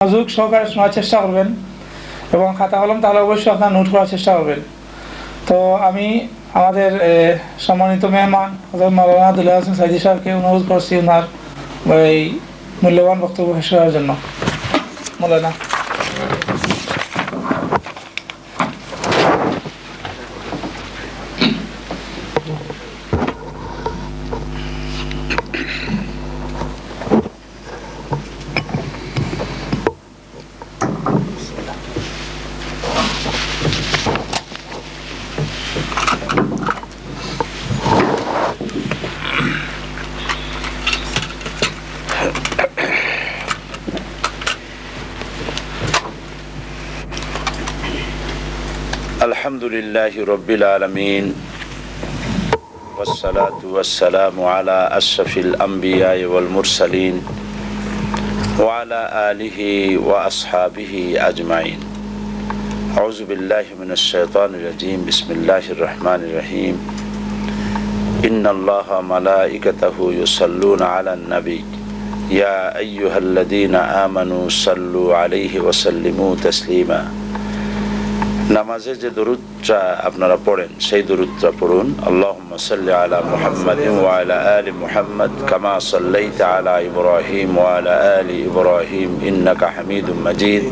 মনোযোগ সহকারে শোনার চেষ্টা করবেন এবং খাতা কলম তাহলে অবশ্যই আপনার নোট করার চেষ্টা করবেন। তো আমি আমাদের সম্মানিত মেহমান হযরত মাওলানা দুলাল হোসেন সাইদি সাহেবকে অনুরোধ করছি ওনার এই মূল্যবান বক্তব্য পেশ করার জন্য। মাওলানা। আলহামদুলিল্লাহি রাব্বিল আলামিন ওয়াসসালাতু ওয়াসসালামু আলা আশরাফিল আমবিয়া ওয়াল মুরসালিন ওয়া আলা আলিহি ওয়া আসহাবিহি আজমাইন। আউযু বিল্লাহি মিনাশ শাইতানির রাজীম। বিসমিল্লাহির রহমানির রহিম। ইন্নাল্লাহা ওয়া মালাইকাতাহু ইউসাল্লুনা আলান নবী ইয়া আইয়ুহাল্লাযীনা আমানু সাল্লু আলাইহি ওয়া সাল্লিমু তাসলিমা। নামাজে যে দরুদটা আপনারা পড়েন সেই দরুদটা পড়ুন। আল্লাহুম্মা সাল্লি আলা মুহাম্মাদিন ওয়া আলা আলি মুহাম্মাদ কামা সাল্লাইতা আলা ইব্রাহিম ওয়া আলা আলি ইব্রাহিম ইন্নাকা হামিদুম মাজিদ।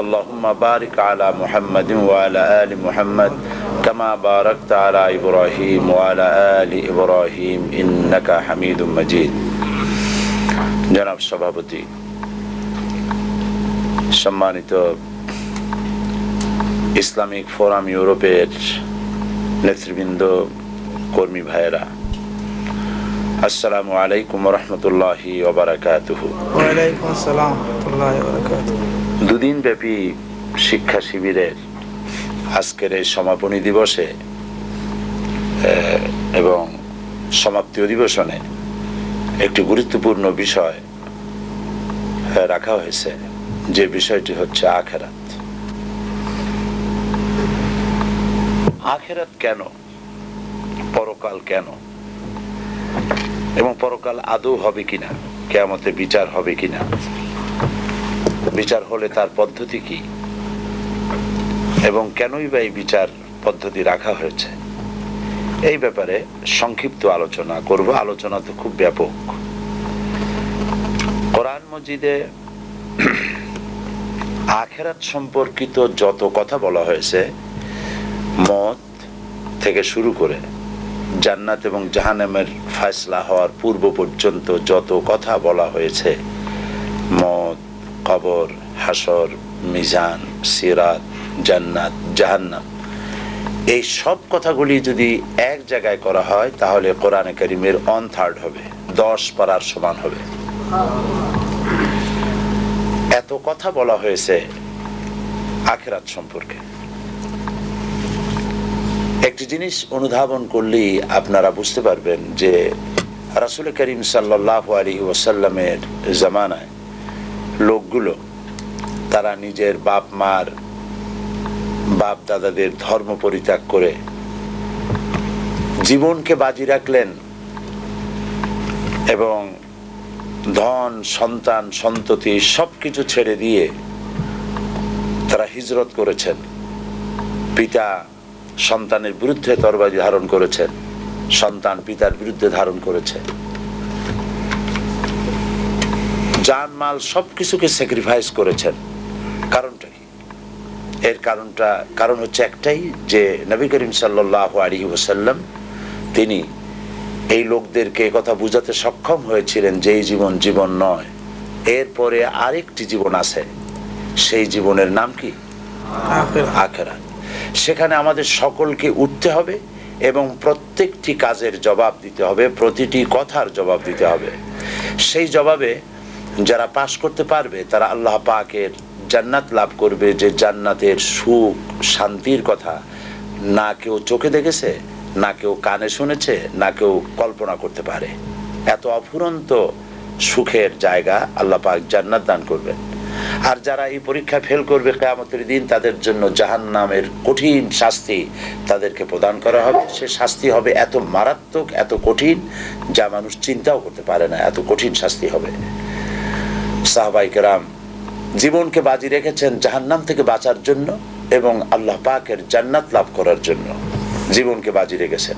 আল্লাহুম্মা বারিক আলা মুহাম্মাদিন ওয়া আলা আলি মুহাম্মাদ কামা বারাকতা আলা ইব্রাহিম ওয়া আলা আলি ইব্রাহিম ইন্নাকা হামিদুম মাজিদ। জনাব সভাপতি, সম্মানিত ইসলামিক ফোরাম ইউরোপের নেতৃবৃন্দ, কর্মী ভাইয়েরা, আসসালামু আলাইকুম ওয়া রাহমাতুল্লাহি ওয়া বারাকাতুহু। ওয়া আলাইকুম আসসালাম ওয়া রাহমাতুল্লাহি ওয়া বারাকাতুহু। দুদিন ব্যাপী শিক্ষা শিবিরের আজকের এই সমাপনী দিবসে এবং সমাপ্তি অধিবেশনে একটি গুরুত্বপূর্ণ বিষয় রাখা হয়েছে, যে বিষয়টি হচ্ছে আখিরাত। আখিরাত কেন, পরকাল কেন, এবং পরকাল আদৌ হবে কিনা, কিয়ামতে বিচার হবে কিনা, বিচার হলে তার পদ্ধতি কি, এবং কেনই বা এই বিচার পদ্ধতি রাখা হয়েছে, এই ব্যাপারে সংক্ষিপ্ত আলোচনা করব। আলোচনা তো খুব ব্যাপক। কোরআন মজিদে আখিরাত সম্পর্কিত যত কথা বলা হয়েছে, মত থেকে শুরু করে জান্নাত এবং জাহান্নামের ফয়সালা হওয়ার পূর্ব পর্যন্ত যত কথা বলা হয়েছে, মত, কবর, হাসর, মিজান, সিরাত, জান্নাত, জাহান্নাম, এই সব কথাগুলি যদি এক জায়গায় করা হয় তাহলে কোরআনে কারীমের 1/3 হবে, 10 পারার সমান হবে। এত কথা বলা হয়েছে আখিরাত সম্পর্কে। একটি জিনিস অনুধাবন করলেই আপনারা বুঝতে পারবেন যে রাসূল করিম সাল্লাল্লাহু আলাইহি ওয়াসাল্লামের জামানায় লোকগুলো তারা নিজের বাপ মার, বাপ দাদাদের ধর্ম পরিত্যাগ করে জীবনকে বাজি রাখলেন এবং ধন, সন্তান, সন্ততি সবকিছু ছেড়ে দিয়ে তারা হিজরত করেছেন। পিতা সন্তানের বিরুদ্ধে তরবারি ধারণ করেছেন, সন্তান পিতার বিরুদ্ধে ধারণ করেছে, জানমাল সবকিছুকে স্যাক্রিফাইস করেছেন। কারণটা কি? এর কারণ হচ্ছে একটাই, যে নবী করিম সাল্লাল্লাহু আলাইহি ওয়াসাল্লাম তিনি এই লোকদেরকে কথা বুঝাতে সক্ষম হয়েছিলেন যে এই জীবন জীবন নয়, এরপরে আরেকটি জীবন আছে। সেই জীবনের নাম কি? আখিরাত। সেখানে আমাদের সকলকে উঠতে হবে এবং প্রত্যেকটি কাজের জবাব দিতে হবে, প্রতিটি কথার জবাব দিতে হবে। সেই জবাবে যারা পাশ করতে পারবে তারা আল্লাহ পাকের জান্নাত লাভ করবে, যে জান্নাতের সুখ শান্তির কথা না কেউ চোখে দেখেছে, না কেউ কানে শুনেছে, না কেউ কল্পনা করতে পারে। এত অফুরন্ত সুখের জায়গা আল্লাহ পাক জান্নাত দান করবেন। আর যারা এই পরীক্ষা ফেল করবে, কিয়ামতের দিন তাদের জন্য জাহান্নামের কঠিন শাস্তি তাদেরকে প্রদান করা হবে। সে শাস্তি হবে এত মারাত্মক, এত কঠিন, যা মানুষ চিন্তাও করতে পারে না, এত কঠিন শাস্তি হবে। সাহাবায়ে কেরাম জীবনকে বাজি রেখেছেন জাহান্নাম থেকে বাঁচার জন্য এবং আল্লাহ পাকের জান্নাত লাভ করার জন্য জীবনকে বাজি রেখেছেন।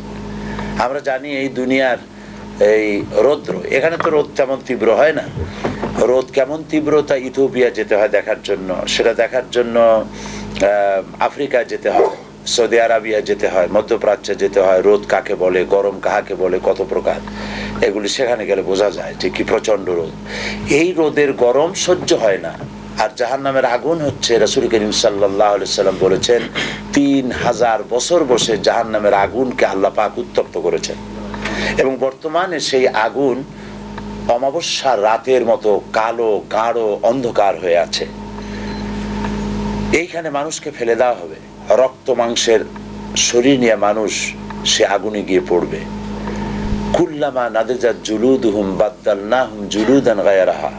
আমরা জানি এই দুনিয়ার এই রৌদ্র, এখানে তো রোদ তেমন তীব্র হয় না, রোদ কেমন তীব্র তা ইথিওপিয়া যেতে হয় দেখার জন্য, সেটা দেখার জন্য আফ্রিকায় যেতে হয়, সৌদি আরবিয়া যেতে হয়, মধ্যপ্রাচ্যে যেতে হয়। রোদ কাকে বলে, গরম কাহাকে বলে, কত প্রকার, এগুলি সেখানে গেলে বোঝা যায় যে কি প্রচন্ড রোদ। এই রোদের গরম সহ্য হয় না। আর জাহান্নামের আগুন হচ্ছে, রাসূল করিম সাল্লাল্লাহু আলাইহি সাল্লাম বলেছেন 3000 বছর বসে জাহান্নামের আগুনকে আল্লাহ পাক উত্তপ্ত করেছেন এবং বর্তমানে সেই আগুন অমাবস্যার রাতের মতো কালো গাঢ় অন্ধকার হয়ে আছে। এইখানে মানুষকে ফেলে দেওয়া হবে, রক্ত মাংসের শরীর নিয়ে মানুষ সে আগুনে গিয়ে পড়বে। কুল্লামা নাদিজাত জুলুদুহুম বাদদালনাহুম জুলুদান গায়রাহা,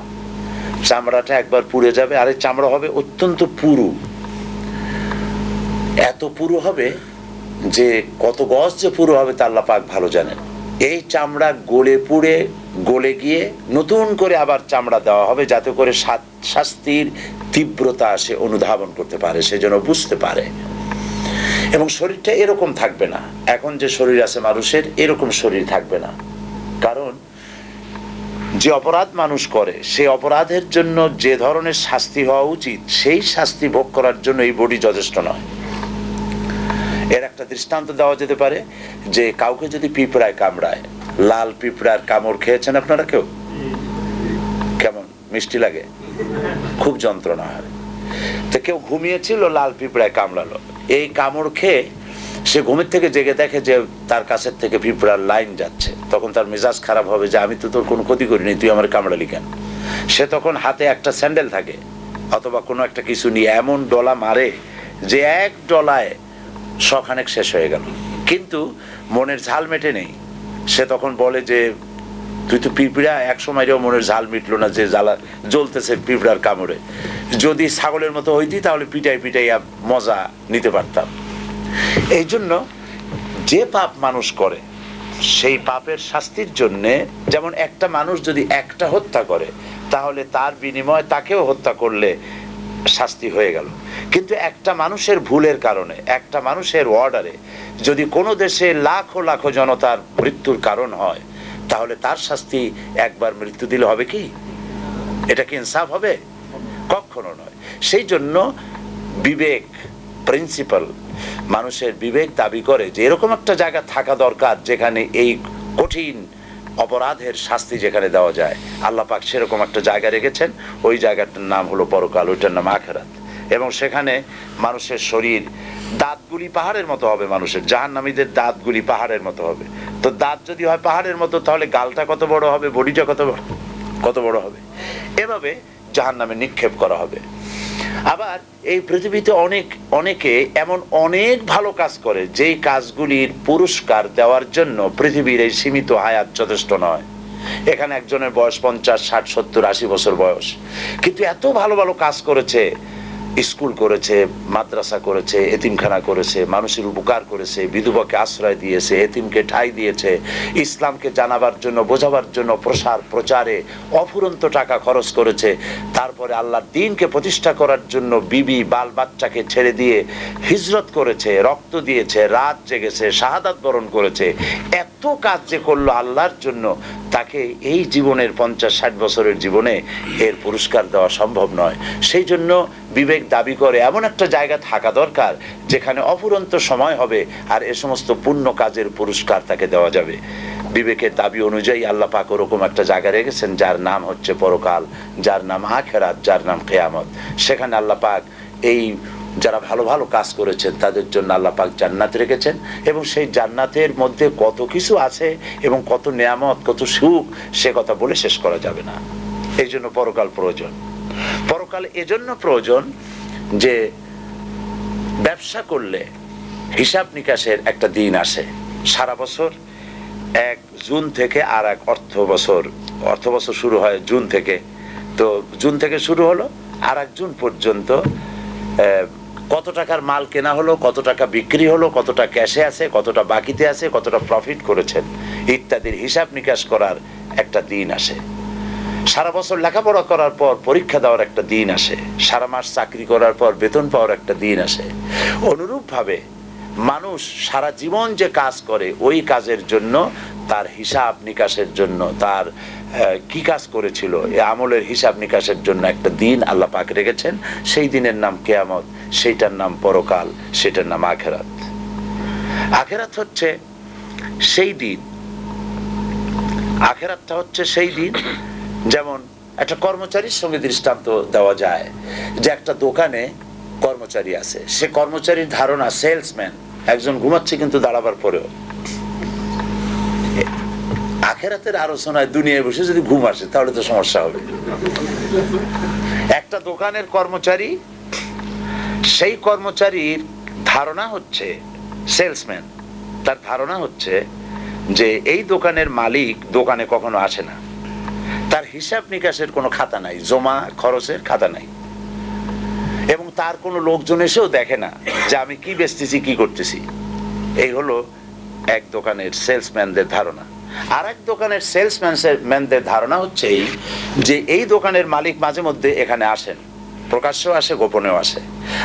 চামড়াটা একবার পুড়ে যাবে, আর এই চামড়া হবে অত্যন্ত পুরু, এত পুরু হবে যে কত গজ যে পুরু হবে তা আল্লাহ পাক ভালো জানেন। এই চামড়া গলে পুড়ে গলে গিয়ে নতুন করে আবার চামড়া দেওয়া হবে, যাতে করে শাস্তির তীব্রতা সে অনুধাবন করতে পারে, সেজন্য বুঝতে পারে। এবং শরীরটা এরকম থাকবে না, এখন যে শরীর আছে মানুষের এরকম শরীর থাকবে না। কারণ যে অপরাধ মানুষ করে সেই অপরাধের জন্য যে ধরনের শাস্তি হওয়া উচিত সেই শাস্তি ভোগ করার জন্য এই বডি যথেষ্ট নয়। এর একটা দৃষ্টান্ত দেওয়া যেতে পারে যে কাউকে যদি পিঁপড়ায় কামড়ায়, লাল পিঁপড়ার কামড় খেয়েছেন আপনারা কেউ? কেমন মিষ্টি লাগে, খুব যন্ত্রণা হয়। তো কেউ ঘুমিয়েছিল, লাল পিঁপড়ায় কামড়ালো, এই কামড় খেয়ে সে ঘুমের থেকে জেগে দেখে যে তার কাছের থেকে পিঁপড়ার লাইন যাচ্ছে, তখন তার মেজাজ খারাপ হবে যে আমি তো তোর কোনো ক্ষতি করিনি, তুই আমার কামড়ালি কেন? সে তখন হাতে একটা স্যান্ডেল থাকে অথবা কোনো একটা কিছু নিয়ে এমন ডলা মারে যে এক ডলায় শখানেক শেষ হয়ে গেল, কিন্তু মনের ঝাল মেটে নেই। সে তখন বলে যে তুই তো পিঁপড়া, এক সময়ও মনের ঝাল মিটলো না যে জ্বালা জ্বলতেছে পিঁপড়ার কামড়ে, যদি ছাগলের মতো হইতি তাহলে পিটাই পিটাইয়া মজা নিতে পারতাম। এই জন্য যে পাপ মানুষ করে সেই পাপের শাস্তির জন্যে, যেমন একটা মানুষ যদি একটা হত্যা করে তাহলে তার বিনিময়ে তাকেও হত্যা করলে শাস্তি হয়ে গেল, কিন্তু একটা মানুষের ভুলের কারণে, একটা মানুষের অর্ডারে যদি কোনো দেশে লাখো লাখো জনতার মৃত্যুর কারণ হয় তাহলে তার শাস্তি একবার মৃত্যু দিলে হবে কি? এটা কি ইনসাফ হবে? কখনো নয়। সেই জন্য বিবেক প্রিন্সিপাল, মানুষের বিবেক দাবি করে যে এরকম একটা জায়গা থাকা দরকার যেখানে এই কঠিন অপরাধের শাস্তি যেখানে দেওয়া যায়। আল্লাহ পাক সেরকম একটা জায়গা রেখেছেন, ওই জায়গাটার নাম হলো পরকাল, ওইটার নাম আখিরাত। এবং সেখানে মানুষের শরীর দাঁতগুলি পাহাড়ের মতো হবে, মানুষের জাহান্নামীদের দাঁতগুলি পাহাড়ের মতো হবে। তো দাঁত যদি হয় পাহাড়ের মতো তাহলে গালটা কত বড় হবে, বডিটা কত বড় হবে, এভাবে জাহান্নামে নিক্ষেপ করা হবে। আবার এই পৃথিবীতে অনেকে এমন অনেক ভালো কাজ করে যেই কাজগুলির পুরস্কার দেওয়ার জন্য পৃথিবীর এই সীমিত হায়াত যথেষ্ট নয়। এখানে একজনের বয়স 50, 60, 70, 80 বছর বয়স, কিন্তু এত ভালো ভালো কাজ করেছে, স্কুল করেছে, মাদ্রাসা করেছে, এতিমখানা করেছে, মানুষের উপকার করেছে, বিধবাকে আশ্রয় দিয়েছে, এতিমকে ঠাঁই দিয়েছে, ইসলামকে জানাবার জন্য বোঝাবার জন্য প্রচারে অফুরন্ত টাকা খরচ করেছে, তারপরে আল্লাহর দ্বীনকে প্রতিষ্ঠা করার জন্য বিবি বাল বাচ্চাকে ছেড়ে দিয়ে হিজরত করেছে, রক্ত দিয়েছে, রাত জেগেছে, শাহাদাত বরণ করেছে। এত কাজ যে করলো আল্লাহর জন্য, তাকে এই জীবনের 50-60 বছরের জীবনে এর পুরস্কার দেওয়া সম্ভব নয়। সেই জন্য বিবেক দাবি করে এমন একটা জায়গা থাকা দরকার যেখানে অফুরন্ত সময় হবে আর এ সমস্ত পুণ্য কাজের পুরস্কার তাকে দেওয়া যাবে। বিবেকের দাবি অনুযায়ী আল্লাহ পাক ওরকম একটা জায়গা রেখেছেন যার নাম হচ্ছে পরকাল, যার নাম আখিরাত, যার নাম কিয়ামত। সেখানে আল্লাহ পাক এই যারা ভালো ভালো কাজ করেছেন তাদের জন্য আল্লাহ পাক জান্নাত রেখেছেন, এবং সেই জান্নাতের মধ্যে কত কিছু আছে এবং কত নিয়ামত, কত সুখ, সে কথা বলে শেষ করা যাবে না। এই জন্য পরকাল প্রয়োজন। পরকাল এজন্য প্রয়োজন যে ব্যবসা করলে হিসাব নিকাশের একটা দিন আসে সারা বছর। 1 জুন থেকে আর এক অর্থ বছর শুরু হয় জুন থেকে, তো জুন থেকে শুরু হলো আর 1 জুন পর্যন্ত কত টাকার মাল কেনা হলো, কত টাকা বিক্রি হলো, কতটা ক্যাশে আছে, কতটা বাকিতে আছে, কতটা প্রফিট করেছেন ইত্যাদির হিসাব নিকাশ করার একটা দিন আসে। সারা বছর লেখাপড়া করার পর পরীক্ষা দেওয়ার একটা দিন আসে, সারা মাস চাকরি করার পর বেতন পাওয়ার একটা দিন আসে। অনুরূপভাবে মানুষ সারা জীবন যে কাজ করে ওই কাজের জন্য, তার হিসাব নিকাশের জন্য, তার কি কাজ করেছিল এই আমলের হিসাব নিকাশের জন্য একটা দিন আল্লাহ পাক রেখেছেন। সেই দিনের নাম কিয়ামত, সেইটার নাম পরকাল, সেটার নাম আখিরাত। আখিরাত হচ্ছে সেই দিন, আখিরাতটা হচ্ছে সেই দিন, যেমন একটা কর্মচারীর সঙ্গে দৃষ্টান্ত দেওয়া যায় যে একটা দোকানে কর্মচারী আছে, সে কর্মচারীর ধারণা সেলসম্যান, একজন ঘুমাচ্ছে কিন্তু দাঁড়াবার পরেও। আখিরাতের আলোচনায় দুনিয়ায় বসে যদি ঘুম আসে তাহলে তো সমস্যা হবে। একটা দোকানের কর্মচারী, সেই কর্মচারীর ধারণা হচ্ছে, সেলসম্যান তার ধারণা হচ্ছে যে এই দোকানের মালিক দোকানে কখনো আসে না, তার হিসাব নিকাশের কোনো খাতা নাই, জমা খরচের খাতা নাই, এবং তার কোনো লোকজন এসেও দেখে না যে আমি কি বেচতেছি কি করতেছি। এই হলো এক দোকানের সেলসম্যানদের ধারণা। আর এক দোকানের সেলসম্যানদের ধারণা হচ্ছে যে এই দোকানের মালিক মাঝে মধ্যে এখানে আসেন, প্রকাশ্যেও আসে, গোপনেও আসে।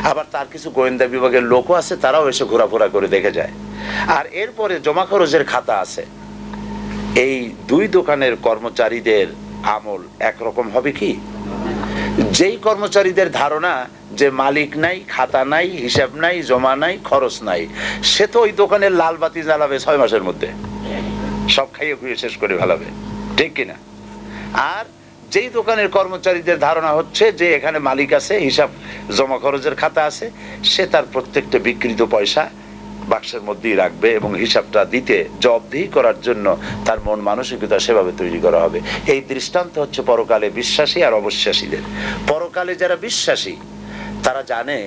আবার তার কিছু গোয়েন্দা বিভাগের লোকও আছে, তারাও এসে ঘোরাফোরা করে দেখে যায়। আর এরপরে জমা খরচের খাতা আছে। এই দুই দোকানের কর্মচারীদের আমল একরকম হবে কি? যেই কর্মচারীদের ধারণা যে মালিক নাই, খাতা নাই, হিসাব নাই, জমা নাই, খরচ নাই, সে তো ওই দোকানের লাল বাতি জ্বালাবে 6 মাসের মধ্যে, সব খাইয়ে খুঁয়ে শেষ করে ফেলাবে, ঠিক কিনা? আর যেই দোকানের কর্মচারীদের ধারণা হচ্ছে যে এখানে মালিক আছে, হিসাব জমা খরচের খাতা আছে, সে তার প্রত্যেকটা বিকৃত পয়সা বাক্সের মধ্যেই রাখবে এবং হিসাবটা দিতে, জবাবদিহি করার জন্য তার মন মানসিকতা সেভাবে তৈরি করা হবে। এই দৃষ্টান্ত হচ্ছে পরকালে বিশ্বাসী আর অবিশ্বাসীদের। পরকালে যারা বিশ্বাসী তারা জানে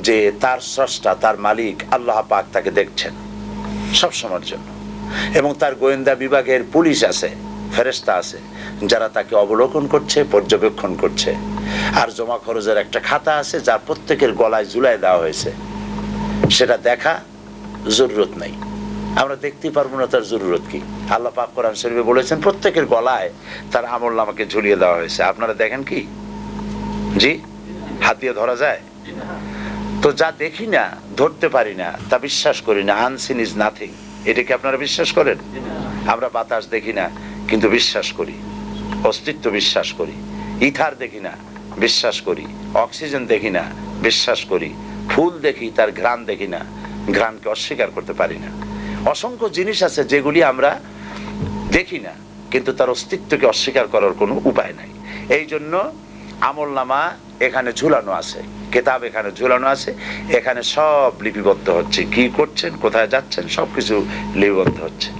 যে তার স্রষ্টা, তার মালিক আল্লাহ পাক তাকে দেখছেন সব সময়ের জন্য, এবং তার গোয়েন্দা বিভাগের পুলিশ আছে, ফেরেশতা আছে যারা তাকে অবলোকন করছে, পর্যবেক্ষণ করছে। আর জমা খরচের একটা খাতা আছে যা প্রত্যেকের গলায় ঝুলায় দেওয়া হয়েছে, সেটা দেখা জরুরত নাই, আমরা দেখতে পারবো না তার জরুরত কি। আল্লাহ পাক কোরআন শরীফে বলেছেন প্রত্যেকের গলায় তার আমলনামাকে ঝুলিয়ে দেওয়া হয়েছে। আপনারা দেখেন কি? জি, হাত দিয়ে ধরা যায়? তো যা দেখি না, ধরতে পারি না, তা বিশ্বাস করি না। আনসিন ইজ নাথিং, এটা কি আপনারা বিশ্বাস করেন? আমরা বাতাস দেখি না কিন্তু বিশ্বাস করি, অস্তিত্ব বিশ্বাস করি। ইথার দেখি না, বিশ্বাস করি। অক্সিজেন দেখি না, বিশ্বাস করি। ফুল দেখি, তার ঘ্রাণ দেখি না, ঘ্রাণকে অস্বীকার করতে পারি না। অসংখ্য জিনিস আছে যেগুলি আমরা দেখি না কিন্তু তার অস্তিত্বকে অস্বীকার করার কোনো উপায় নাই। এই জন্য আমলনামা এখানে ঝুলানো আছে, কিতাব এখানে ঝুলানো আছে, এখানে সব লিপিবদ্ধ হচ্ছে, কি করছেন, কোথায় যাচ্ছেন, সবকিছু লিপিবদ্ধ হচ্ছে।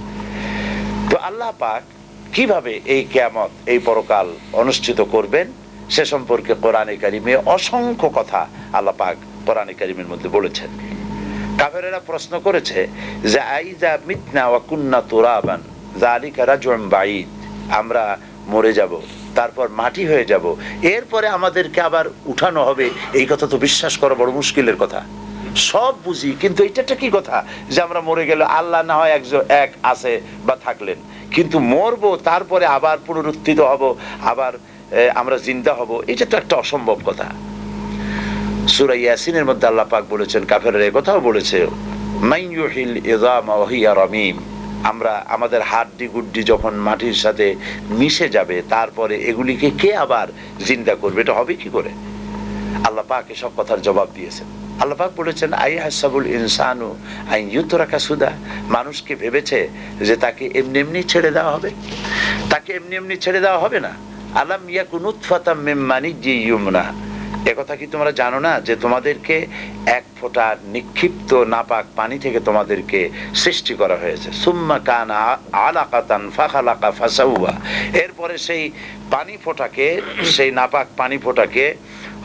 তো আল্লাহ পাক কিভাবে এই কিয়ামত, এই পরকাল অনুষ্ঠিত করবেন সে সম্পর্কে কোরআনে কারিমে অসংখ্য কথা আল্লাহ পাক কোরআনে কারিমের মধ্যে বলেছেন। কাফেরেরা প্রশ্ন করেছে যে আইজা মিতনা ওয়া কুন্না তুরাবান যালিকা রাজউন বাঈদ, আমরা মরে যাব, তারপর মাটি হয়ে যাব, এরপরে আমাদেরকে আবার উঠানো হবে, এই কথা তো বিশ্বাস করা বড় মুশকিলের কথা। সব বুঝি, কিন্তু এটা একটা কি কথা যে আমরা মরে গেলে আল্লাহ না হয় এক আছে বা থাকলেন, কিন্তু মরবো তারপরে আবার পুনরুত্থিত হব, আবার আমরা জিন্দা হব, এটা তো একটা অসম্ভব কথা। সূরা ইয়াসিনের মধ্যে আল্লাহ পাক বলেছেন, কাফেররা এই কথাও বলেছে, মাইয়ুহিল ইযামা ওয়া হিয়া রামীম, আমরা আমাদের হাড্ডি গুড্ডি যখন মাটির সাথে মিশে যাবে তারপরে এগুলিকে কে আবার জিন্দা করবে, এটা হবে কি করে? আল্লাহ পাক এসব কথার জবাব দিয়েছেন। আল্লাহ পাক বলেছেন, আইহাসাবুল ইনসানু আন ইউতরাকা সুদা, মানুষকে ভেবেছে যে তাকে এমনি এমনি ছেড়ে দেওয়া হবে? তাকে এমনি এমনি ছেড়ে দেওয়া হবে না। আলাম ইয়াকুন নুতফাতাম মিন মানিয়্যি ইউমনা, একথা কি তোমরা জানো না যে তোমাদেরকে এক ফোঁটা নিক্ষিপ্ত নাপাক পানি থেকে তোমাদেরকে সৃষ্টি করা হয়েছে। সুম্মা কানা আলাকাতান ফাখালাকা ফাসাওয়া, এরপরে সেই পানি ফোঁটাকে, সেই নাপাক পানি ফোঁটাকে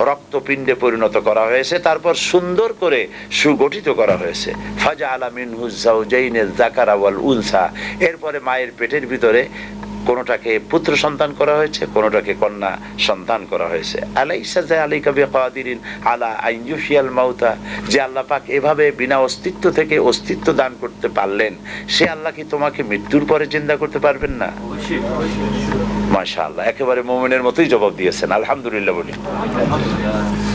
রক্তপিণ্ডে পরিণত করা হয়েছে, তারপর সুন্দর করে সুগঠিত করা হয়েছে। ফাজআলা মিনহু যাওজাইনিজ যাকারা ওয়াল উনসা, এরপরে মায়ের পেটের ভিতরে কোনটাকে পুত্র সন্তান করা হয়েছে, কোনটাকে কন্যা সন্তান করা হয়েছে। আলাইসা যালিকা বিকাদিরিন আলা আন ইউহইয়াল মাউতা, যে আল্লাহ পাক এভাবে বিনা অস্তিত্ব থেকে অস্তিত্ব দান করতে পারলেন, সে আল্লাহ কি তোমাকে মৃত্যুর পরে জিন্দা করতে পারবেন না? মাশাআল্লাহ, একেবারে মুমিনের মতোই জবাব দিয়েছেন, আলহামদুলিল্লাহ বলি।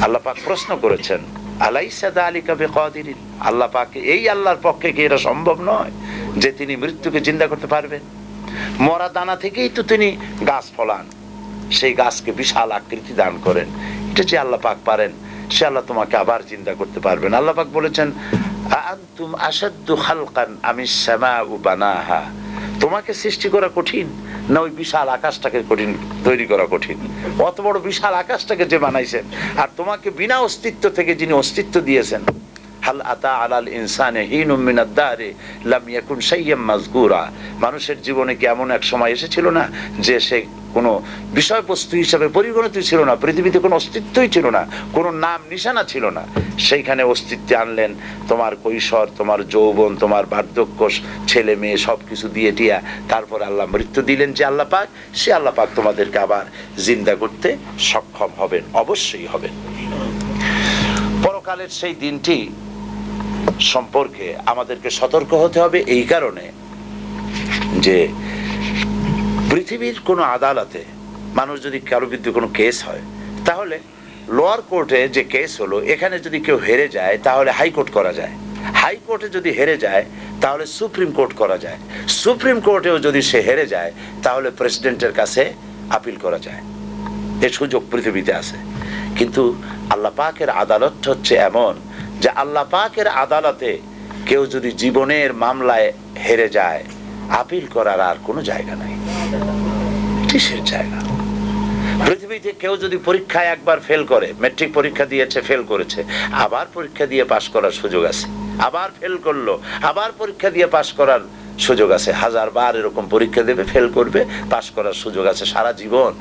আল্লাহ পাক প্রশ্ন করেছেন, আলাইসা যালিকা বিকাদিরিন, আল্লাহ পাক, এই আল্লাহর পক্ষে কি এটা সম্ভব নয় যে তিনি মৃত্যুকে জিন্দা করতে পারবেন? মরা দানা থেকেই তো তিনি গাছ ফলান, সেই গাছকে বিশাল আকৃতি দান করেন। এটা যে আল্লাহ পাক পারেন, সে আল্লাহ তোমাকে আবার জিন্দা করতে পারবেন। আল্লাহ পাক বলেছেন, আনতুম আশাদ্দু খালকান আমিস সামাউ বানাহা, তোমাকে সৃষ্টি করা কঠিন না ওই বিশাল আকাশটাকে কঠিন তৈরি করা কঠিন? অত বড় বিশাল আকাশটাকে যে বানাইছেন, আর তোমাকে বিনা অস্তিত্ব থেকে যিনি অস্তিত্ব দিয়েছেন। হাল আতা আলাল ইনসানে হিনুম মিনাদ দাহরি লাম ইয়াকুন শাইয়্যাম মাযকুরা, মানুষের জীবনে কি এমন এক সময় এসেছিল না যে সে কোনো বিষয়বস্তু হিসাবে পরিগণিত ছিল না, পৃথিবীতে কোনো অস্তিত্বই ছিল না, কোনো নাম নিশানা ছিল না, সেইখানে অস্তিত্বে আনলেন তোমার কৈশোর, তোমার যৌবন, তোমার বার্ধক্য, ছেলে মেয়ে সব কিছু দিয়ে টিয়া, তারপর আল্লাহ মৃত্যু দিলেন যে আল্লাহ পাক, সে আল্লাহ পাক তোমাদেরকে আবার জিন্দা করতে সক্ষম হবেন, অবশ্যই হবেন। পরকালের সেই দিনটি সম্পর্কে আমাদেরকে সতর্ক হতে হবে এই কারণে যে পৃথিবীর কোনো আদালতে মানুষ যদি কারো বিরুদ্ধে কোনো কেস হয়, তাহলে লোয়ার কোর্টে যে কেস হলো, এখানে যদি কেউ হেরে যায় তাহলে হাইকোর্ট করা যায়, হাইকোর্টে যদি হেরে যায় তাহলে সুপ্রিম কোর্ট করা যায়, সুপ্রিম কোর্টেও যদি সে হেরে যায় তাহলে প্রেসিডেন্টের কাছে আপিল করা যায়। এই সুযোগ পৃথিবীতে আছে। কিন্তু আল্লাহ পাকের আদালত হচ্ছে এমন যে আল্লাহ পাকের আদালতে কেউ যদি জীবনের মামলায় হেরে যায়, আপিল করার আর কোনো জায়গা নাই, কিসের জায়গা? পৃথিবীতে কেউ যদি পরীক্ষায় একবার ফেল করে, মেট্রিক পরীক্ষা দিয়েছে, ফেল করেছে, আবার পরীক্ষা দিয়ে পাশ করার সুযোগ আছে, আবার ফেল করলো, আবার পরীক্ষা দিয়ে পাশ করার সুযোগ আছে, 1000 বার এরকম পরীক্ষা দেবে, ফেল করবে, পাশ করার সুযোগ আছে সারা জীবন।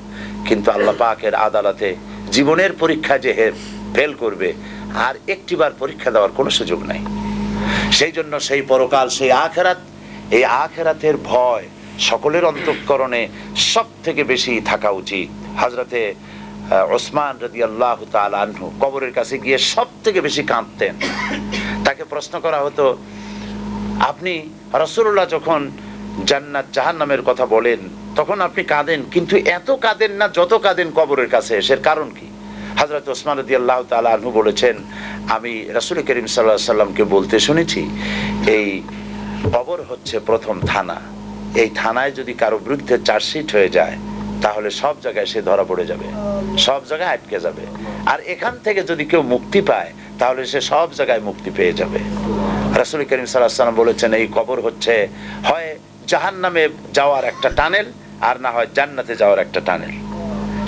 কিন্তু আল্লাহ পাকের আদালতে জীবনের পরীক্ষা যে ফেল করবে, আর একটিবার পরীক্ষা দেওয়ার কোনো সুযোগ নাই। সেই জন্য সেই পরকাল, সেই আখিরাত, এই আখিরাতের ভয় সকলের অন্তঃকরণে সব থেকে বেশি থাকা উচিত। হযরতে ওসমান রাদিয়াল্লাহু তাআলা আনহু কবরের কাছে গিয়ে সব থেকে বেশি কাঁদতেন। তাকে প্রশ্ন করা হতো, আপনি রাসূলুল্লাহ যখন জান্নাত জাহান্নামের কথা বলেন তখন আপনি কাঁদেন, কিন্তু এত কাঁদেন না যত কাঁদেন কবরের কাছে এসে, কারণ কি? হযরত ওসমান রাদিয়াল্লাহু তাআলা আনহু বলেছেন, আমি রাসূল করিম সাল্লাল্লাহু আলাইহি সাল্লামকে বলতে শুনেছি, এই কবর হচ্ছে প্রথম থানা, এই থানায় যদি কারো বিরুদ্ধে চার্জশিট হয়ে যায় তাহলে সব জায়গায় সে ধরা পড়ে যাবে, সব জায়গায় আটকে যাবে, আর এখান থেকে যদি কেউ মুক্তি পায় তাহলে সে সব জায়গায় মুক্তি পেয়ে যাবে। রাসূল করিম সাল্লাল্লাহু আলাইহি সাল্লাম বলেছেন, এই কবর হচ্ছে হয় জাহান্নামে যাওয়ার একটা টানেল, আর না হয় জান্নাতে যাওয়ার একটা টানেল।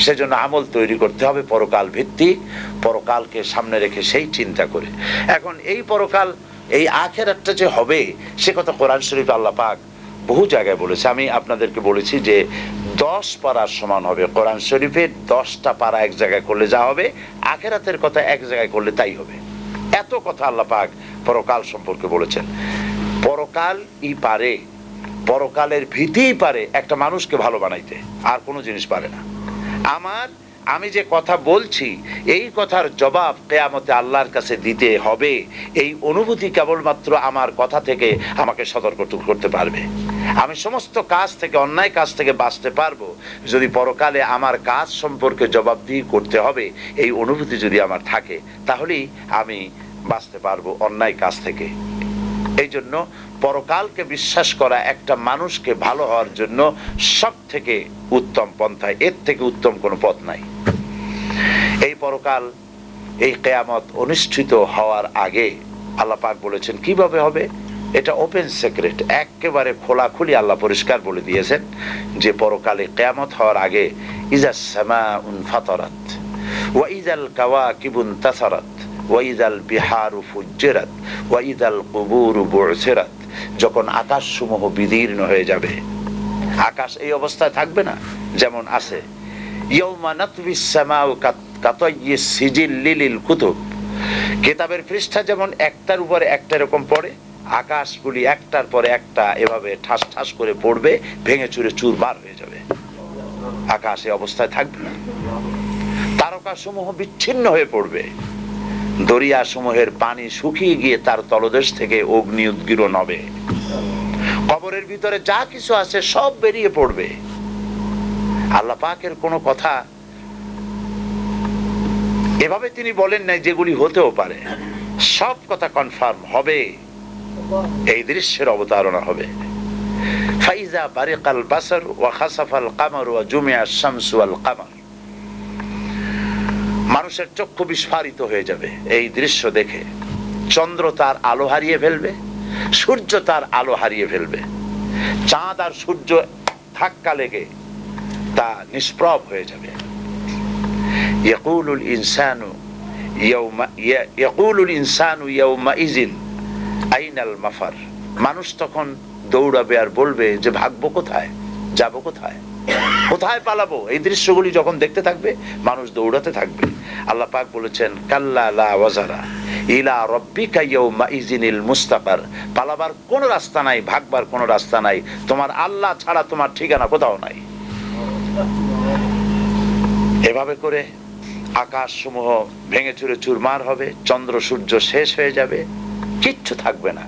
সেজন্য আমল তৈরি করতে হবে পরকাল ভিত্তিক, পরকালকে সামনে রেখে সেই চিন্তা করে। এখন এই পরকাল, এই আখিরাতটা যে হবে সে কথা কোরআন শরীফে আল্লাহ পাক বহু জায়গায় বলেছে। আমি আপনাদেরকে বলেছি যে 10 পারার সমান হবে। কোরআন শরীফে 10টা পারা এক জায়গায় করলে যা হবে, আখিরাতের কথা এক জায়গায় করলে তাই হবে। এত কথা আল্লাহ পাক পরকাল সম্পর্কে বলেছেন। পরকালই পারে, পরকালের ভীতিই পারে একটা মানুষকে ভালো বানাইতে, আর কোনো জিনিস পারে না। আমি যে কথা বলছি এই কথার জবাব কিয়ামতে আল্লাহর কাছে দিতে হবে, এই অনুভূতি কেবলমাত্র আমার কথা থেকে আমাকে সতর্ক করতে পারবে। আমি সমস্ত কাজ থেকে, অন্যায় কাজ থেকে বাঁচতে পারবো যদি পরকালে আমার কাজ সম্পর্কে জবাবদিহি করতে হবে এই অনুভূতি যদি আমার থাকে, তাহলেই আমি বাঁচতে পারবো অন্যায় কাজ থেকে। এই জন্য পরকালকে বিশ্বাস করা একটা মানুষকে ভালো হওয়ার জন্য সব থেকে উত্তম পন্থা, এর থেকে উত্তম কোনো পথ নাই। এই পরকাল, এই কিয়ামত অনুষ্ঠিত হওয়ার আগে আল্লাহ পাক বলেছেন কিভাবে হবে, এটা ওপেন সিক্রেট, একেবারে খোলাখুলি আল্লাহ পরিষ্কার বলে দিয়েছেন যে পরকালে কিয়ামত হওয়ার আগে ইজাস সামাউন ফাতারাত ওয়া ইজাল কাওয়াকিবুন তাসারাত ওয়া ইজাল বিহারু ফুজ্জিরাত ওয়া ইজাল কুবুরু বু'সিরাত, যখন আকাশসমূহ বিদীর্ণ হয়ে যাবে, আকাশ এই অবস্থায় থাকবে না যেমন আছে। ইয়াউমা নাতবিস সামাউ কাতাইয়িস সিজিল লিল কুতুব, কিতাবের পৃষ্ঠা যেমন একটার উপরে একটা এরকম পড়ে, আকাশগুলি একটার পরে একটা এভাবে ঠাস ঠাস করে পড়বে, ভেঙে চুরে চুরমার হয়ে যাবে, আকাশ এই অবস্থায় থাকবে না। তারকাসমূহ বিচ্ছিন্ন হয়ে পড়বে, দরিয়া সমূহের পানি শুকিয়ে গিয়ে তার তলদেশ থেকে অগ্নি উদ্গীরণ হবে, কবরের ভিতরে যা কিছু আছে সব বেরিয়ে পড়বে, আল্লাহ পাকের কোনো কথা এভাবে তিনি বলেন নাই যেগুলি হতেও পারে, সব কথা কনফার্ম হবে, এই দৃশ্যের অবতারণা হবে। ফাইজা বারিকাল বাসার ওয়া খাসাফাল কামার ওয়া জুমিআ শামসু ওয়াল কামার, মানুষের চক্ষু বিস্ফারিত হয়ে যাবে এই দৃশ্য দেখে। চন্দ্র তার আলো হারিয়ে ফেলবে, সূর্য তার আলো হারিয়ে ফেলবে, চাঁদ আর সূর্য ধাক্কা লেগে তা নিষ্প্রভ হয়ে যাবে। ইয়াকুলুল ইনসানু ইয়াউমাইযিন আইনাল মাফার, মানুষ তখন দৌড়াবে আর বলবে যে ভাগবো কোথায়, যাবো কোথায়, কোথায় পালাবো। এই দৃশ্যগুলি যখন দেখতে থাকবে মানুষ দৌড়াতে থাকবে। আল্লাহ পাক বলেছেন কাল্লা লা ওয়াজারা ইলা রাব্বিকা ইয়াউমাইযিনিল মুস্তাকার, পালাবার কোনো রাস্তা নাই, ভাগবার কোনো রাস্তা নাই, তোমার আল্লাহ ছাড়া তোমার ঠিকানা কোথাও নাই। এভাবে করে আকাশ সমূহ ভেঙে চুরে চুরমার হবে, চন্দ্র সূর্য শেষ হয়ে যাবে, কিচ্ছু থাকবে না।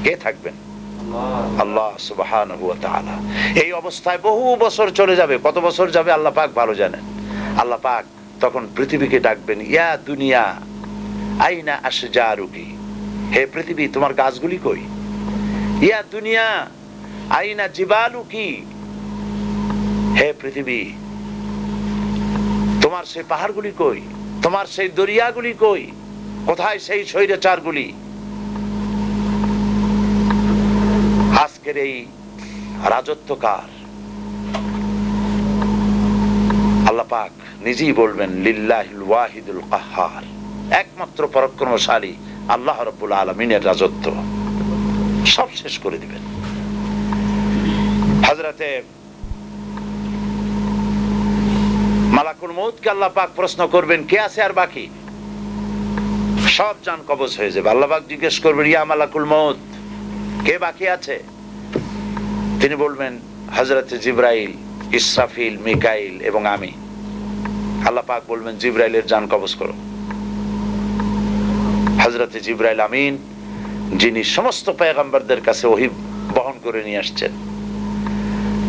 কে থাকবেন? আল্লাহ সুবহানাহু ওয়া তাআলা। এই অবস্থায় বহু বছর চলে যাবে, কত বছর যাবে আল্লাহ পাক ভালো জানেন। আল্লাহ পাক তখন পৃথিবীকে ডাকবেন, ইয়া দুনিয়া আইনা আশজারুকি, হে পৃথিবী তোমার গাছগুলি কই? ইয়া দুনিয়া আইনা জিবালুকি, হে পৃথিবী তোমার সেই পাহাড়গুলি কই, তোমার সেই দরিয়াগুলি কই, কোথায় সেই স্বৈরাচারগুলি? আজকের এই রাজত্ব কার? আল্লাহ পাক নিজেই বলবেন লিল্লাহিল ওয়াহিদুল কাহ্হার, একমাত্র পরাক্রমশালী আল্লাহ রাব্বুল আলামিনের রাজত্ব, সব শেষ করে দিবেন। হযরতে মালাকুল মউতকে আল্লাহ পাক প্রশ্ন করবেন কে আছে আর বাকি? সব জান কবজ হয়ে যাবে। আল্লাহ পাক জিজ্ঞেস করবেন ইয়া মালাকুল মউত, কে বাকি আছে? তিনি বলবেন হযরতে জিবরাইল, ইসরাফিল, মিকাইল এবং আমি। আল্লাহ পাক বলবেন জিবরাইলের জান কবজ করো। হযরতে জিবরাইল আমিন, যিনি সমস্ত পয়গম্বরদের কাছে ওহী বহন করে নিয়ে আসছেন,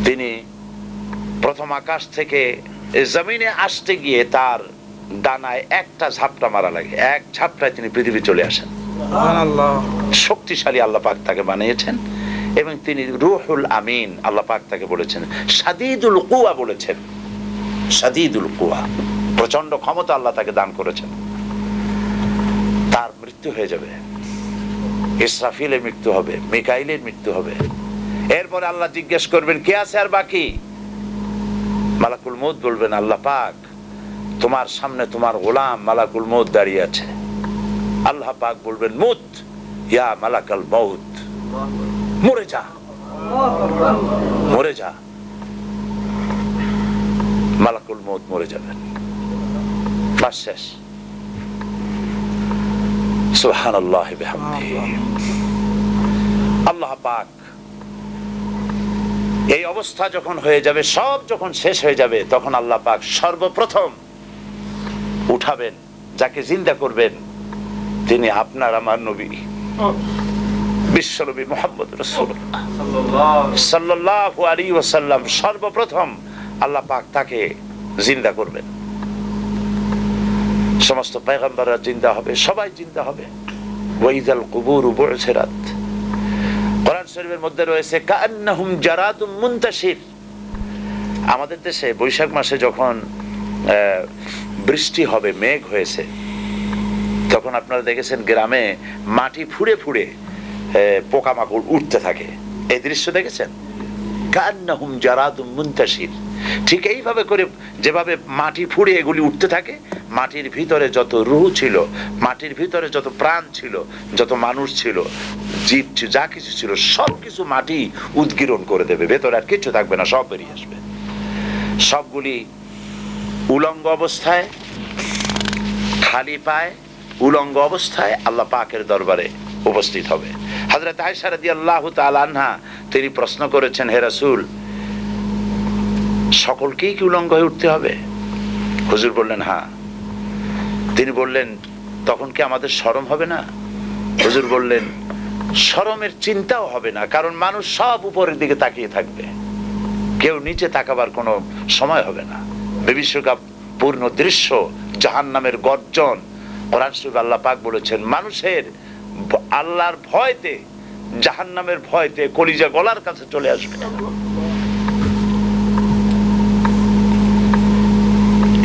তিনি প্রথম আকাশ থেকে জমিনে আসতে গিয়ে তার ডানায় একটা ঝাপটা মারা লাগে, এক ঝাপটায় তিনি পৃথিবী চলে আসেন। সুবহানাল্লাহ। শক্তিশালী আল্লাহ পাক তাকে বানিয়েছেন এবং তিনি রূহুল আমিন, আল্লাহ পাক তাকে বলেছেন শাদীদুল কুওয়া, বলেছেন শাদীদুল কুওয়া, প্রচন্ড ক্ষমতা আল্লাহ তাকে দান করেছেন। তার মৃত্যু হয়ে যাবে, ইসরাফিলের মৃত্যু হবে, মিকাইলের মৃত্যু হবে। এরপরে আল্লাহ জিজ্ঞেস করবেন কে আছে আর বাকি? মালাকুল মউত বলবেন আল্লাহ পাক তোমার সামনে তোমার গোলাম মালাকুল মউত দাঁড়িয়ে আছে। আল্লাহ পাক বলবেন মুত ইয়া মালাকাল মউত, মরে যা, মরে যা। মালাকুল মউত মরে যাবেন, বাস শেষ। সুবহানাল্লাহ বিহামদিহি। আল্লাহ পাক এই অবস্থা যখন হয়ে যাবে, সব যখন শেষ হয়ে যাবে, তখন আল্লাহ পাক সর্বপ্রথম উঠাবেন, যাকে জিন্দা করবেন তিনি আপনার আমার নবী বিশ্বনবী মুহাম্মদ রাসূলুল্লাহ সাল্লাল্লাহু আলাইহি ওয়াসাল্লাম। সর্বপ্রথম আল্লাহ পাক তাকে জিন্দা করবেন। সমস্ত পয়গম্বররা জিন্দা হবে, সবাই জিন্দা হবে। ওয়াইযাল কুবুরু বু'সিরাত, কোরআন শরীফের মধ্যে রয়েছে কাআন্নাহুম জারাদুম মুনতাশির। আমাদের দেশে বৈশাখ মাসে যখন বৃষ্টি হবে, মেঘ হয়েছে, তখন আপনারা দেখেছেন গ্রামে মাটি ফুঁড়ে ফুঁড়ে পোকামাকড় উঠতে থাকে, এই দৃশ্য দেখেছেন? কাআন্নাহুম জারাদুম মুনতাশির। ঠিক এইভাবে করে যেভাবে মাটি ফুঁড়ে এগুলি উঠতে থাকে, মাটির ভিতরে যত রূহ ছিল, মাটির ভিতরে যত প্রাণ ছিল, যত মানুষ ছিল, জীব যা কিছু ছিল, সব কিছু মাটি উদ্গীরণ করে দেবে, ভেতরে আর কিছু থাকবে না, সব বেরিয়ে আসবে। সবগুলি উলঙ্গ অবস্থায়, খালি পায়ে, উলঙ্গ অবস্থায় আল্লাহ পাকের দরবারে উপস্থিত হবে। হযরত আয়েশা রাদিয়াল্লাহু তাআলা আনহা তিনি প্রশ্ন করেছেন, হে রাসূল, সকলকেই কি উলঙ্গ হয়ে উঠতে হবে? হুজুর বললেন হ্যাঁ। তিনি বললেন তখন কি আমাদের শরম হবে না? হুজুর বললেন শরমের চিন্তাও হবে না, কারণ মানুষ সব উপরের দিকে তাকিয়ে থাকবে, কেউ নিচে তাকাবার কোনো সময় হবে না। বিভীষিকা পূর্ণ দৃশ্য, জাহান্নামের গর্জন। কোরআন শরীফে আল্লাহ পাক বলেছেন মানুষের আল্লাহর ভয়তে, জাহান্নামের ভয়তে কলিজা গলার কাছে চলে আসবে।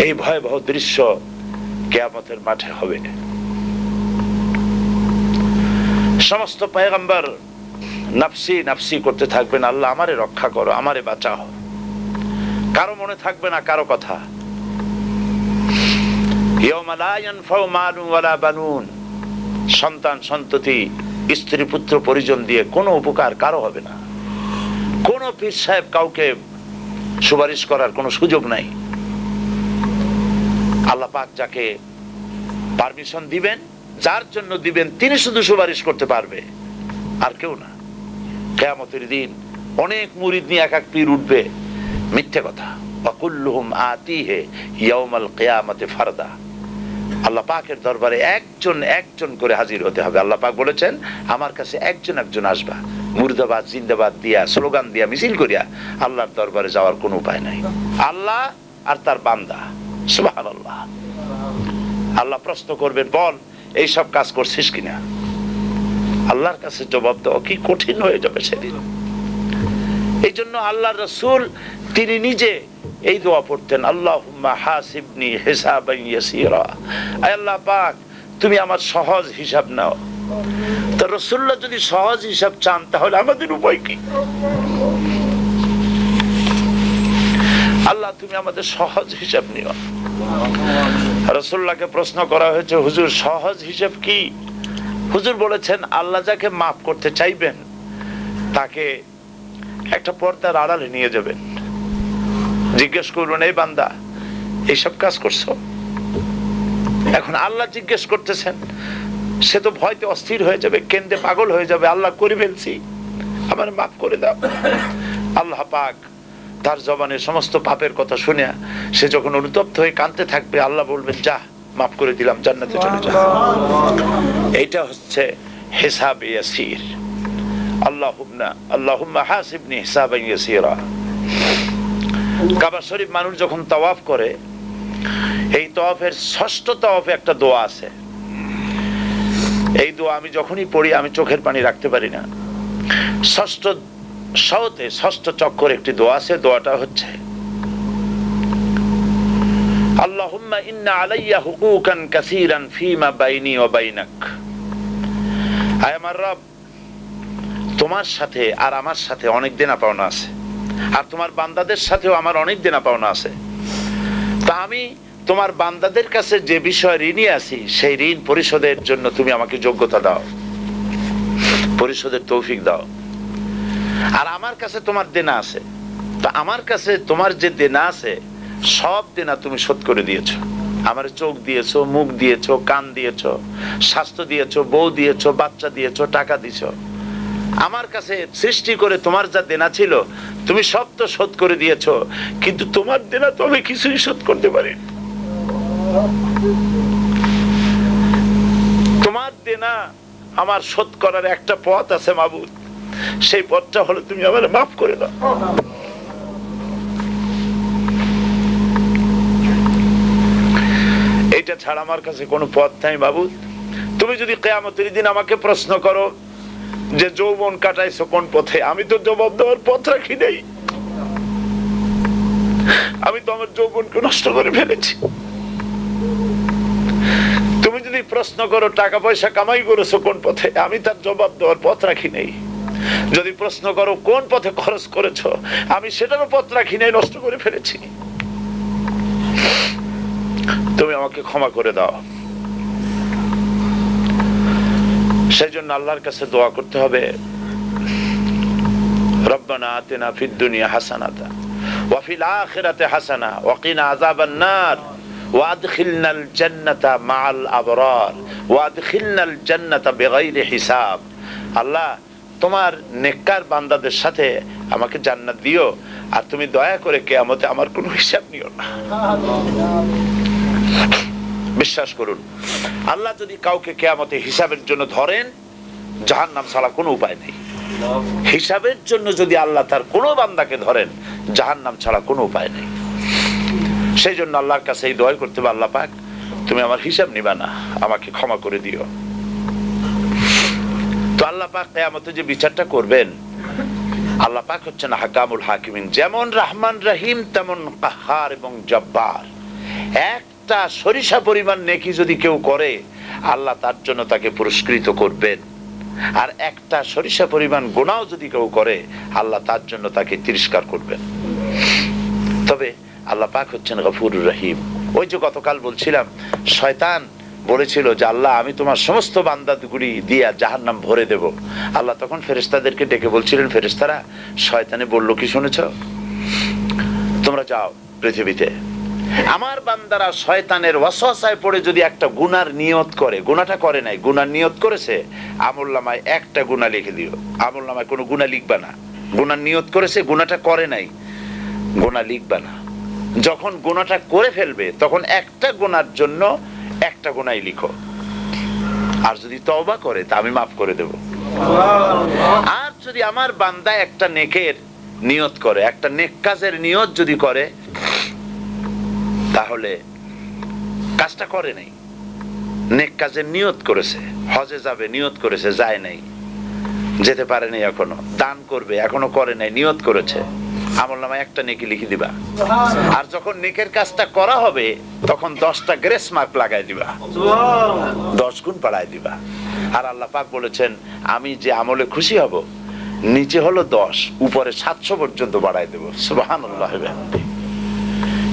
এই ভয়াবহ দৃশ্য কিয়ামতের মাঠে হবে। সমস্ত পয়গম্বর নাফসি নাফসি করতে থাকবেন, আল্লাহ আমারে রক্ষা করো, আমারে বাঁচাও। কারো মনে থাকবে না কারো কথা। ইয়াউমা লা ইয়ানফাউ মালুন ওয়ালা বানুন, সন্তান সন্ততি স্ত্রী পুত্র পরিজন দিয়ে কোনো উপকার কারো হবে না। কোন পীর সাহেব কাউকে সুপারিশ করার কোনো সুযোগ নাই। আল্লাহ পাক যাকে পারমিশন দিবেন, যার জন্য দিবেন, তিনি শুধু সুপারিশ করতে পারবে, আর কেউ না। কিয়ামতের দিন অনেক মুরিদ নিয়ে এক এক পীর উঠবে, মিথ্যে কথা। ওয়াকুল্লুহুম আতিহি ইয়াউমাল কিয়ামাতি ফারদা। আল্লাহ পাকের দরবারে একজন একজন করে হাজির হতে হবে। আল্লাহ পাক বলেছেন আমার কাছে একজন একজন আসবা, মুর্দাবাদ জিন্দাবাদ দিয়া, স্লোগান দিয়া, মিছিল করিয়া আল্লাহর দরবারে যাওয়ার কোনো উপায় নাই। আল্লাহ আর তার বান্দা, সুবহানাল্লাহ। আল্লাহ প্রশ্ন করবেন, বল এই সব কাজ করছিস কিনা? আল্লাহর কাছে জবাব দেওয়া কি কঠিন হয়ে যাবে সেদিন। এই জন্য আল্লাহর রাসূল তিনি নিজে এই দোয়া পড়তেন, আল্লাহুম্মা হাসিবনি হিসাবান ইয়াসীরা। আয় আল্লাহ পাক, তুমি আমার সহজ হিসাব নাও। তো রাসূলুল্লাহ যদি সহজ হিসাব চান, তাহলে আমাদের উপায় কি? আল্লাহ তুমি আমাদের সহজ হিসাব নিও। রাসূলুল্লাহকে প্রশ্ন করা হয়েছে, হুজুর সহজ হিসাব কি? হুজুর বলেছেন আল্লাহ যাকে মাফ করতে চাইবেন তাকে একটা পর্দার আড়ালে নিয়ে যাবেন, জিজ্ঞেস করবেন, এই বান্দা এইসব কাজ করছো? এখন আল্লাহ জিজ্ঞেস করতেছেন, সে তো ভয়তে অস্থির হয়ে যাবে, কেন্দে পাগল হয়ে যাবে, আল্লাহ করে ফেলছি, আমার মাফ করে দাও। আল্লাহ পাক তার জবানের সমস্ত পাপের কথা শুনে সে যখন অনুতপ্ত হয়ে কাঁদতে থাকবে, আল্লাহ বলবেন যা, মাফ করে দিলাম, জান্নাতে চলে যা। এইটা হচ্ছে হিসাব ইয়াসির। আল্লাহুম্মা হাসিবনি হিসাবান ইয়াসীরা। কাবা শরীফ মানুষ যখন তাওয়াফ করে, এই তাওয়াফের ষষ্ঠ তাওয়াফে একটা দোয়া আছে। এই দোয়া আমি যখনই পড়ি আমি চোখের পানি রাখতে পারি না। ষষ্ঠ চক্করে একটি দোয়া আছে। দোয়াটা হচ্ছে আল্লাহুম্মা ইন্না আলাইয়া হুকুকান কাসীরান ফীমা বাইনি ওয়া বাইনাক। আয় আমার রব, তোমার সাথে আর আমার সাথে অনেক দেনা পাওনা আছে, আর তোমার বান্দাদের সাথেও আমার অনেক দেনা পাওনা আছে। তা আমি তোমার বান্দাদের কাছে যে বিষয় ঋণী আছি, সেই ঋণ পরিশোধের জন্য তুমি আমাকে যোগ্যতা দাও, পরিশোধের তৌফিক দাও। আর আমার কাছে তোমার দেনা আছে, তো আমার কাছে তোমার যে দেনা আছে সব দেনা তুমি শোধ করে দিয়েছো। আমার চোখ দিয়েছো, মুখ দিয়েছো, কান দিয়েছো, স্বাস্থ্য দিয়েছো, বউ দিয়েছো, বাচ্চা দিয়েছো, টাকা দিয়েছো। আমার কাছে সৃষ্টি করে তোমার যা দেনা ছিল তুমি সব তো শোধ করে দিয়েছো, কিন্তু তোমার দেনা তো আমি কিছুই শোধ করতে পারি। তোমার দেনা আমার শোধ করার একটা পথ আছে মাবুদ, সেই পথটা হলো তুমি আমার মাফ করে দাও। এইটা ছাড়া আমার কাছে কোনো পথ নাই মাবুদ। তুমি যদি কিয়ামতের দিন আমাকে প্রশ্ন করো যে যৌবন কাটাইছো কোন পথে, আমি তো জবাব দেওয়ার পথ রাখি নাই। আমি তো আমার যৌবনকে নষ্ট করে ফেলেছি। তুমি যদি প্রশ্ন করো টাকা পয়সা কামাই করেছো কোন পথে, আমি তার জবাব দেওয়ার পথ রাখি নাই। যদি প্রশ্ন করো কোন পথে খরচ করেছো, আমি সেটারও পথ রাখি নাই, নষ্ট করে ফেলেছি। তুমি আমাকে ক্ষমা করে দাও। সেই জন্য আল্লাহর কাছে দোয়া করতে হবে, রব্বানা আতিনা ফিদ দুনিয়া হাসানাতা ওয়া ফিল আখিরাতি হাসানা ওয়া কিনা আযাবান নার ওয়া আদখিলনাল জান্নাতা মাআল আবরার ওয়া আদখিলনাল জান্নাতা বিগাইরি হিসাব। আল্লাহ তোমার নেককার বান্দাদের সাথে আমাকে জান্নাত দিও, আর তুমি দয়া করে কিয়ামতে আমার কোনো হিসাব নিও না। বিশ্বাস করুন, আল্লাহ যদি কাউকে কিয়ামতে হিসাবের জন্য ধরেন, জাহান্নাম ছাড়া কোনো উপায় নেই। হিসাবের জন্য যদি আল্লাহ তার কোনো বান্দাকে ধরেন, জাহান্নাম ছাড়া কোনো উপায় নেই। সেই জন্য আল্লাহর কাছে এই দোয়া করতে হবে, আল্লাহ পাক তুমি আমার হিসাব নিবা না, আমাকে ক্ষমা করে দিও। তো আল্লাহ পাক কিয়ামতে যে বিচারটা করবেন, আল্লাহ পাক হচ্ছেন হাকামুল হাকিমিন। যেমন রহমান রহিম তেমন কাহার এবং জব্বার। একটা সরিষা পরিমাণ নেকি যদি কেউ করে, আল্লাহ তার জন্য তাকে পুরস্কৃত করবেন। আর একটা সরিষা পরিমাণ গুনাহ যদি কেউ করে, আল্লাহ তার জন্য তাকে তিরস্কার করবেন। তবে আল্লাহ পাক হচ্ছেন গফুরুর রহিম। ওই যে গতকাল বলছিলাম, শয়তান বলেছিল যে আল্লাহ আমি তোমার সমস্ত বান্দাগুলি দিয়া জাহান্নাম ভরে দেব। আল্লাহ তখন ফেরেশতাদেরকে ডেকে বলছিলেন, ফেরেশতারা শয়তানে বলল কি শুনেছ? তোমরা যাও পৃথিবীতে, আমার বান্দারা শয়তানের ওয়াসওয়াসায় পড়ে যদি একটা গুনার নিয়ত করে, গুনাহটা করে নাই, গুনার নিয়ত করেছে, আমলনামায় একটা গুনাহ লিখে দিও। আমলনামায় কোনো গুনাহ লিখবা না। গুনার নিয়ত করেছে, গুনাহটা করে নাই, গুনাহ লিখবা না। যখন গুনাহটা করে ফেলবে তখন একটা গুনার জন্য একটা গুনাহই লিখো। আর যদি তওবা করে তা আমি মাফ করে দেব। আর যদি আমার বান্দা একটা নেকের নিয়ত করে, একটা নেক কাজের নিয়ত যদি করে, তাহলে কাজটা করে নাই, নেক কাজের নিয়ত করেছে, হজে যাবে নিয়ত করেছে, যায় নাই, যেতে পারে নাই, এখনো দান করবে এখনো করে নাই, নিয়ত করেছে, আমলনামায় একটা নেকি লিখে দিবা। আর যখন নেকের কাজটা করা হবে তখন 10টা গ্রেস মার্ক লাগাই দিবা, 10 গুণ বাড়ায় দিবা। আর আল্লাহ পাক বলেছেন আমি যে আমলে খুশি হব, নিচে হলো 10, উপরে 700 পর্যন্ত বাড়ায় দেব। সুবহানাল্লাহ।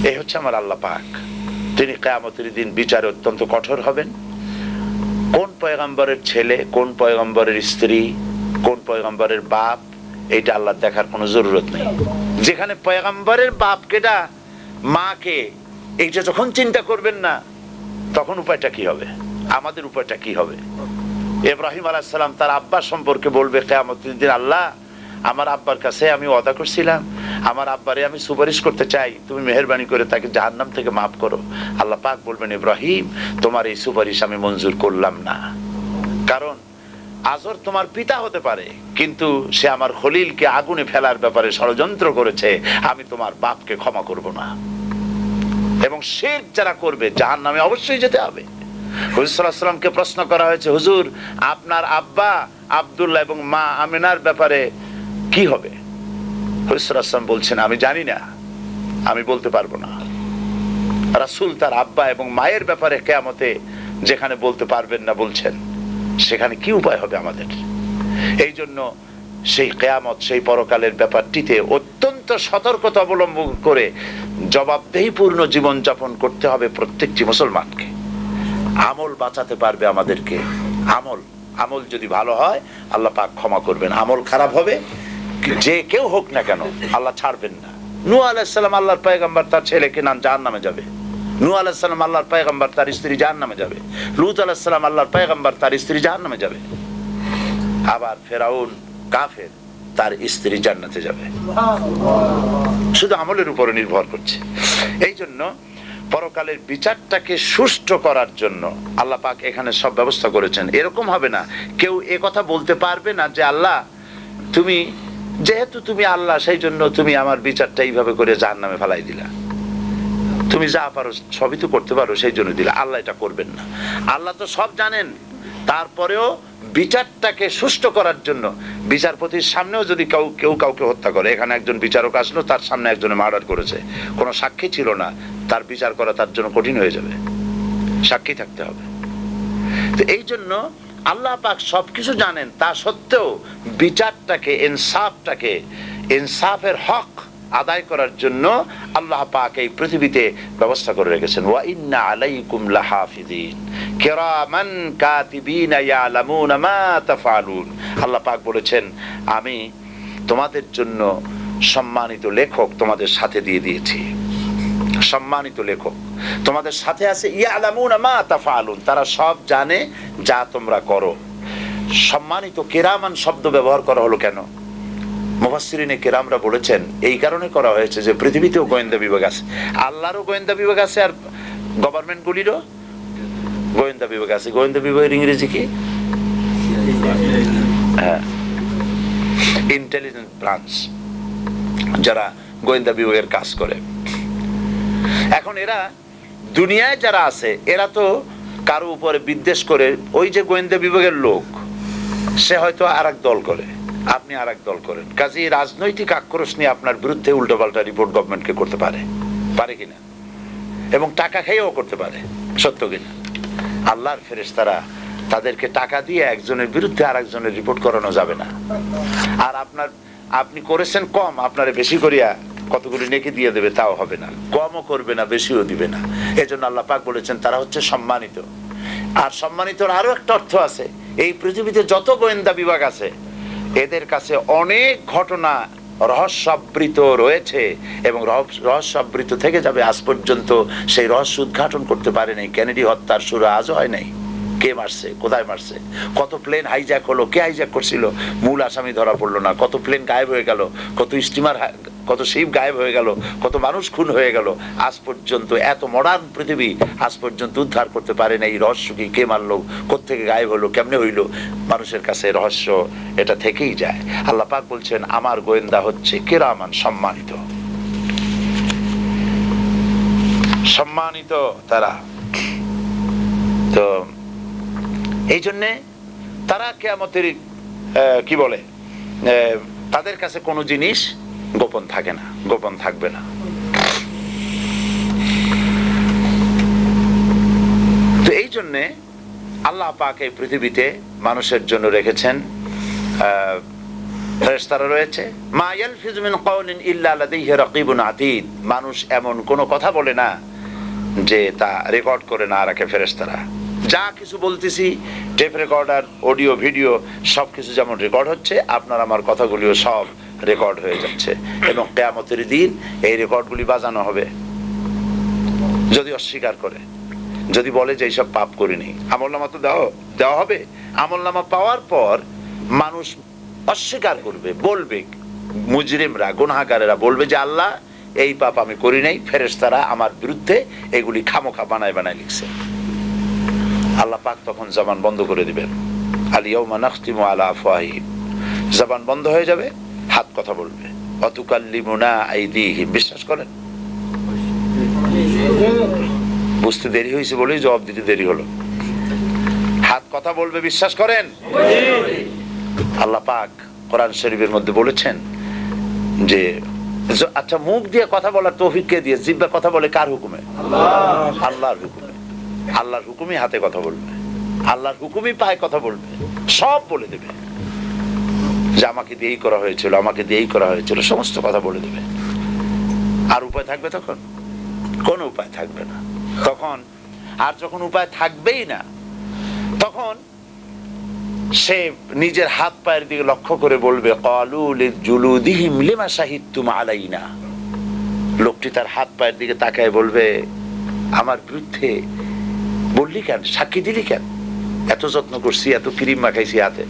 এই হচ্ছে আমার আল্লাহ পাক। তিনি কিয়ামতের দিন বিচারে অত্যন্ত কঠোর হবেন। কোন পয়গম্বরের ছেলে, কোন পয়গম্বরের স্ত্রী, কোন পয়গম্বরের বাপ, এইটা আল্লাহ দেখার কোনো জরুরত নেই। যেখানে পয়গম্বরের বাপ কেডা, মা কে, এইটা যখন চিন্তা করবেন না, তখন উপায়টা কি হবে? আমাদের উপায়টা কি হবে? ইব্রাহিম আলাইহিস সালাম তার আব্বা সম্পর্কে বলবে কিয়ামতের দিন, আল্লাহ আমার আব্বার কাছে আমি ওয়াদা করছিলাম, আমার আব্বারে আমি সুপারিশ করতে চাই, তুমি মেহেরবানি করে তাকে জাহান্নাম থেকে মাফ করো। আল্লাহ পাক বলবেন, ইব্রাহিম তোমার এই সুপারিশ আমি মঞ্জুর করলাম না, কারণ আজর তোমার পিতা হতে পারে, কিন্তু সে আমার খলিলকে আগুনে ফেলার ব্যাপারে ষড়যন্ত্র করেছে, আমি তোমার বাপকে ক্ষমা করব না। এবং শিরক যারা করবে জাহান্নামে অবশ্যই যেতে হবে। হুজুর সাল্লাল্লাহু আলাইহি ওয়াসাল্লামকে প্রশ্ন করা হয়েছে, হুজুর আপনার আব্বা আব্দুল্লাহ এবং মা আমিনার ব্যাপারে কি হবে? হুজুর সাল্লাল্লাহু আলাইহি ওয়াসাল্লাম বলছেন আমি জানি না, আমি বলতে পারবো না। রাসূল তার আব্বা এবং মায়ের ব্যাপারে কিয়ামতে যেখানে বলতে পারবেন না বলছেন, সেখানে কি উপায় হবে আমাদের? এই জন্য সেই কিয়ামত, সেই পরকালের ব্যাপারটিতে অত্যন্ত সতর্কতা অবলম্বন করে জবাবদেহিপূর্ণ জীবন যাপন করতে হবে প্রত্যেকটি মুসলমানকে। আমল বাঁচাতে পারবে আমাদেরকে। আমল যদি ভালো হয় আল্লাহ পাক ক্ষমা করবেন, আমল খারাপ হবে যে কেউ হোক না কেন আল্লাহ ছাড়বেন না। নূহ আলাইহিস সালাম আল্লাহর পয়গম্বর, তার ছেলে কেনান জাহান্নামে যাবে। নূহ আলাইহিস সালাম আল্লাহর পয়গম্বর, তার স্ত্রী জাহান্নামে যাবে। লূত আলাইহিস সালাম আল্লাহর পয়গম্বর, তার স্ত্রী জাহান্নামে যাবে। আবার ফেরাউন কাফের, তার স্ত্রী জান্নাতে যাবে। শুধু আমলের উপরে নির্ভর করছে। এই জন্য পরকালের বিচারটাকে সুষ্ঠু করার জন্য আল্লাহ পাক এখানে সব ব্যবস্থা করেছেন। এরকম হবে না, কেউ এ কথা বলতে পারবে না যে আল্লাহ তুমি যেহেতু তুমি আল্লাহ, সেই জন্য তুমি আমার বিচারটা এইভাবে করে জাহান্নামে ফেলাই দিলা। তুমি যা পারো সবই তো করতে পারো, সেই জন্য দিলা। আল্লাহ এটা করবেন না। আল্লাহ তো সব জানেন, তারপরেও বিচারটাকে সুষ্ঠু করার জন্য বিচারপতির সামনেও যদি কেউ কাউকে হত্যা করে, এখানে একজন বিচারক আসলো, তার সামনে একজনে মার্ডার করেছে, কোনো সাক্ষী ছিল না, তার বিচার করা তার জন্য কঠিন হয়ে যাবে, সাক্ষী থাকতে হবে। তো এই জন্য আল্লাহ পাক সবকিছু জানেন, তা সত্ত্বেও বিচারটাকে, ইনসাফের হক আদায় করার জন্য আল্লাহ পাক এই পৃথিবীতে ব্যবস্থা করে রেখেছেন। ওয়া ইন্না আলাইকুম লাহাফিজিন কিরামান কাতিবিনা ইয়ালামুনা মা তাফআলুন। আল্লাহ পাক বলেছেন আমি তোমাদের জন্য সম্মানিত লেখক তোমাদের সাথে দিয়ে দিয়েছি। সম্মানিত লেখক তোমাদের সাথে আছে, ইয়ালামুনা মা তাফআলুন, তারা সব জানে যা তোমরা করো। সম্মানিত কিরামান শব্দ ব্যবহার করা হলো কেন? মুফাসসিরিনে কিরামরা বলেছেন এই কারণে করা হয়েছে যে পৃথিবীতেও গোয়েন্দা বিভাগ আছে, আল্লাহরও গোয়েন্দা বিভাগ আছে, আর গভর্নমেন্টগুলিরও গোয়েন্দা বিভাগ আছে। গোয়েন্দা বিভাগের ইংরেজি কি? হ্যাঁ, ইন্টেলিজেন্স ব্রাঞ্চ, যারা গোয়েন্দা বিভাগের কাজ করে। এখন এরা দুনিয়ায় যারা আছে এরা তো কারো উপরে বিদ্বেষ করে, ওই যে গোয়েন্দা বিভাগের লোক সে হয়তো আরেক দল করে, আপনি আরেক দল করেন, কাজেই রাজনৈতিক আক্রোশ নিয়ে আপনার বিরুদ্ধে উল্টোপাল্টা রিপোর্ট গভর্নমেন্টকে করতে পারে কিনা, এবং টাকা খেয়েও করতে পারে, সত্য কিনা? আল্লাহর ফেরেশতারা তাদেরকে টাকা দিয়ে একজনের বিরুদ্ধে আরেকজনের রিপোর্ট করানো যাবে না। আর আপনি করেছেন কম, আপনারে বেশি করিয়া কতগুলি নেকি দিয়ে দেবে, তাও হবে না, কমও করবে না, বেশিও দিবে না। এজন্য আল্লাহ পাক বলেছেন তারা হচ্ছে সম্মানিত। আর সম্মানিতর আরো একটা অর্থ আছে, এই পৃথিবীতে যত গোয়েন্দা বিভাগ আছে এদের কাছে অনেক ঘটনা রহস্যাবৃত রয়েছে, এবং রহস্যাবৃত থেকে যাবে আজ পর্যন্ত সেই রহস্য উদ্ঘাটন করতে পারে নাই। কেনেডি হত্যার শুরু আজও হয় নাই, কে মারছে, কোথায় মারছে, কত প্লেন হাইজ্যাক হলো, কে হাইজ্যাক করছিল, মূল আসামি ধরা পড়লো না, কত প্লেন গায়েব হয়ে গেল, কত স্টিমার, কত শিপ গায়েব হয়ে গেল, কত মানুষ খুন হয়ে গেল, আজ পর্যন্ত এত মডার্ন পৃথিবী আজ পর্যন্ত উদ্ধার করতে পারে না এই রহস্য কি, কে মারলো, কোত্থেকে গায়েব হলো, কেমনে হইল। মানুষের কাছে রহস্য এটা থেকেই যায়। আল্লাহ পাক বলছেন আমার গোয়েন্দা হচ্ছে কিরামান, সম্মানিত, সম্মানিত তারা। তো এই জন্যে তারা কিয়ামতের কি বলে, তাদের কাছে কোনো জিনিস গোপন থাকে না, গোপন থাকবে না। তো এই জন্যে আল্লাহ পাক এই পৃথিবীতে মানুষের জন্য রেখেছেন ফেরেশতারা রয়েছে। মা ইয়ালফিযু মিন কাওলিন ইল্লা লাদাইহি রাকীবুন আতীদ। মানুষ এমন কোনো কথা বলে না যে তা রেকর্ড করে না রাখে ফেরেশতারা। যা কিছু বলতেছি টেপ রেকর্ডার, অডিও, ভিডিও সবকিছু যেমন রেকর্ড হচ্ছে, আপনার আমার কথাগুলিও সব রেকর্ড হয়ে যাচ্ছে, এবং কিয়ামতের দিন এই রেকর্ডগুলি বাজানো হবে। যদি অস্বীকার করে, যদি বলে যে এইসব পাপ করিনি, আমলনামা তো দেওয়া হবে। আমলনামা পাওয়ার পর মানুষ অস্বীকার করবে, বলবে, মুজরিমরা, গুনাহগারেরা বলবে যে আল্লাহ এই পাপ আমি করি নাই, ফেরেশতারা আমার বিরুদ্ধে এগুলি খামোখা বানায় লিখছে। আল্লাহ পাক তখন জবান বন্ধ করে দিবেন। আল ইয়াউমা নাখতিমু আলা আফওয়াহিহিম, জবান বন্ধ হয়ে যাবে, হাত কথা বলবে। অতুকাল্লিমুনা আইদিহিম, বিশ্বাস করেন? বুঝতে দেরি হয়েছে বলেই জবাব দিতে দেরি হলো। হাত কথা বলবে, বিশ্বাস করেন? আল্লাহ পাক কোরআন শরীফের মধ্যে বলেছেন যে আচ্ছা, মুখ দিয়ে কথা বলার তৌফিক কে দিয়ে? জিহ্বা কথা বলে কার হুকুমে? আল্লাহর হুকুমে। আল্লাহর হুকুমই হাতে কথা বলবে, আল্লাহর হুকুমই পায়ে কথা বলবে, সব বলে দেবে যে আমাকে দিয়েই করা হয়েছিল, আমাকে দিয়েই করা হয়েছিল, সমস্ত কথা বলে দেবে। আর উপায় থাকবে তখন? কোনো উপায় থাকবে না তখন। আর যখন উপায় থাকবেই না, তখন সে নিজের হাত পায়ের দিকে লক্ষ্য করে বলবে ক্বালু লিজুলুদিহিম লিমা শাহিদতুম আলাইনা। লোকটি তার হাত পায়ের দিকে তাকায় বলবে আমার বিরুদ্ধে বললি কেন, সাক্ষী দিলি কেন? এত যত্ন করছি, এত ক্রিম মাখাইছি হাতে,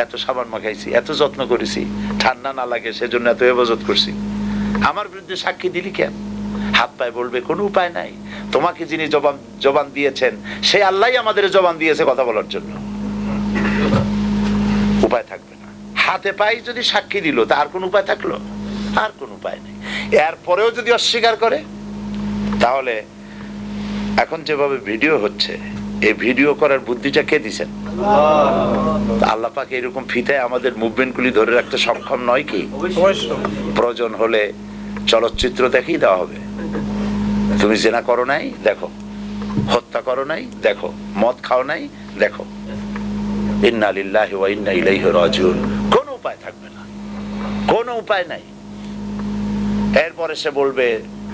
এত সাবান মাখাইছি, এত যত্ন করেছি ঠান্ডা না লাগে সেজন্য এত হেফাজত করছি, আমার বিরুদ্ধে সাক্ষী দিলি কেন? হাত পায়ে বলবে কোনো উপায় নাই, তোমাকে যিনি জবান দিয়েছেন সেই আল্লাহই আমাদের জবান দিয়েছে কথা বলার জন্য। উপায় থাকবে না। হাতে পায়ে যদি সাক্ষী দিল তা আর কোন উপায় থাকলো? আর কোন উপায় নেই। এরপরেও যদি অস্বীকার করে, তাহলে এখন যেভাবে ভিডিও হচ্ছে, এই ভিডিও করার বুদ্ধিটা কে দিছেন? আল্লাহ পাক এরকম ফিতায় আমাদের মুভমেন্টগুলি ধরে রাখতে সক্ষম নয় কি? প্রয়োজন হলে চলচ্চিত্র দেখিয়ে দেওয়া হবে। তুমি জেনা করো নাই, দেখো। হত্যা করো নাই, দেখো। মদ খাও নাই, দেখো। ইন্না লিল্লাহি ওয়া ইন্না ইলাইহি রাজিউন। কোনো উপায় থাকবে না, কোনো উপায় নাই। এরপরে সে বলবে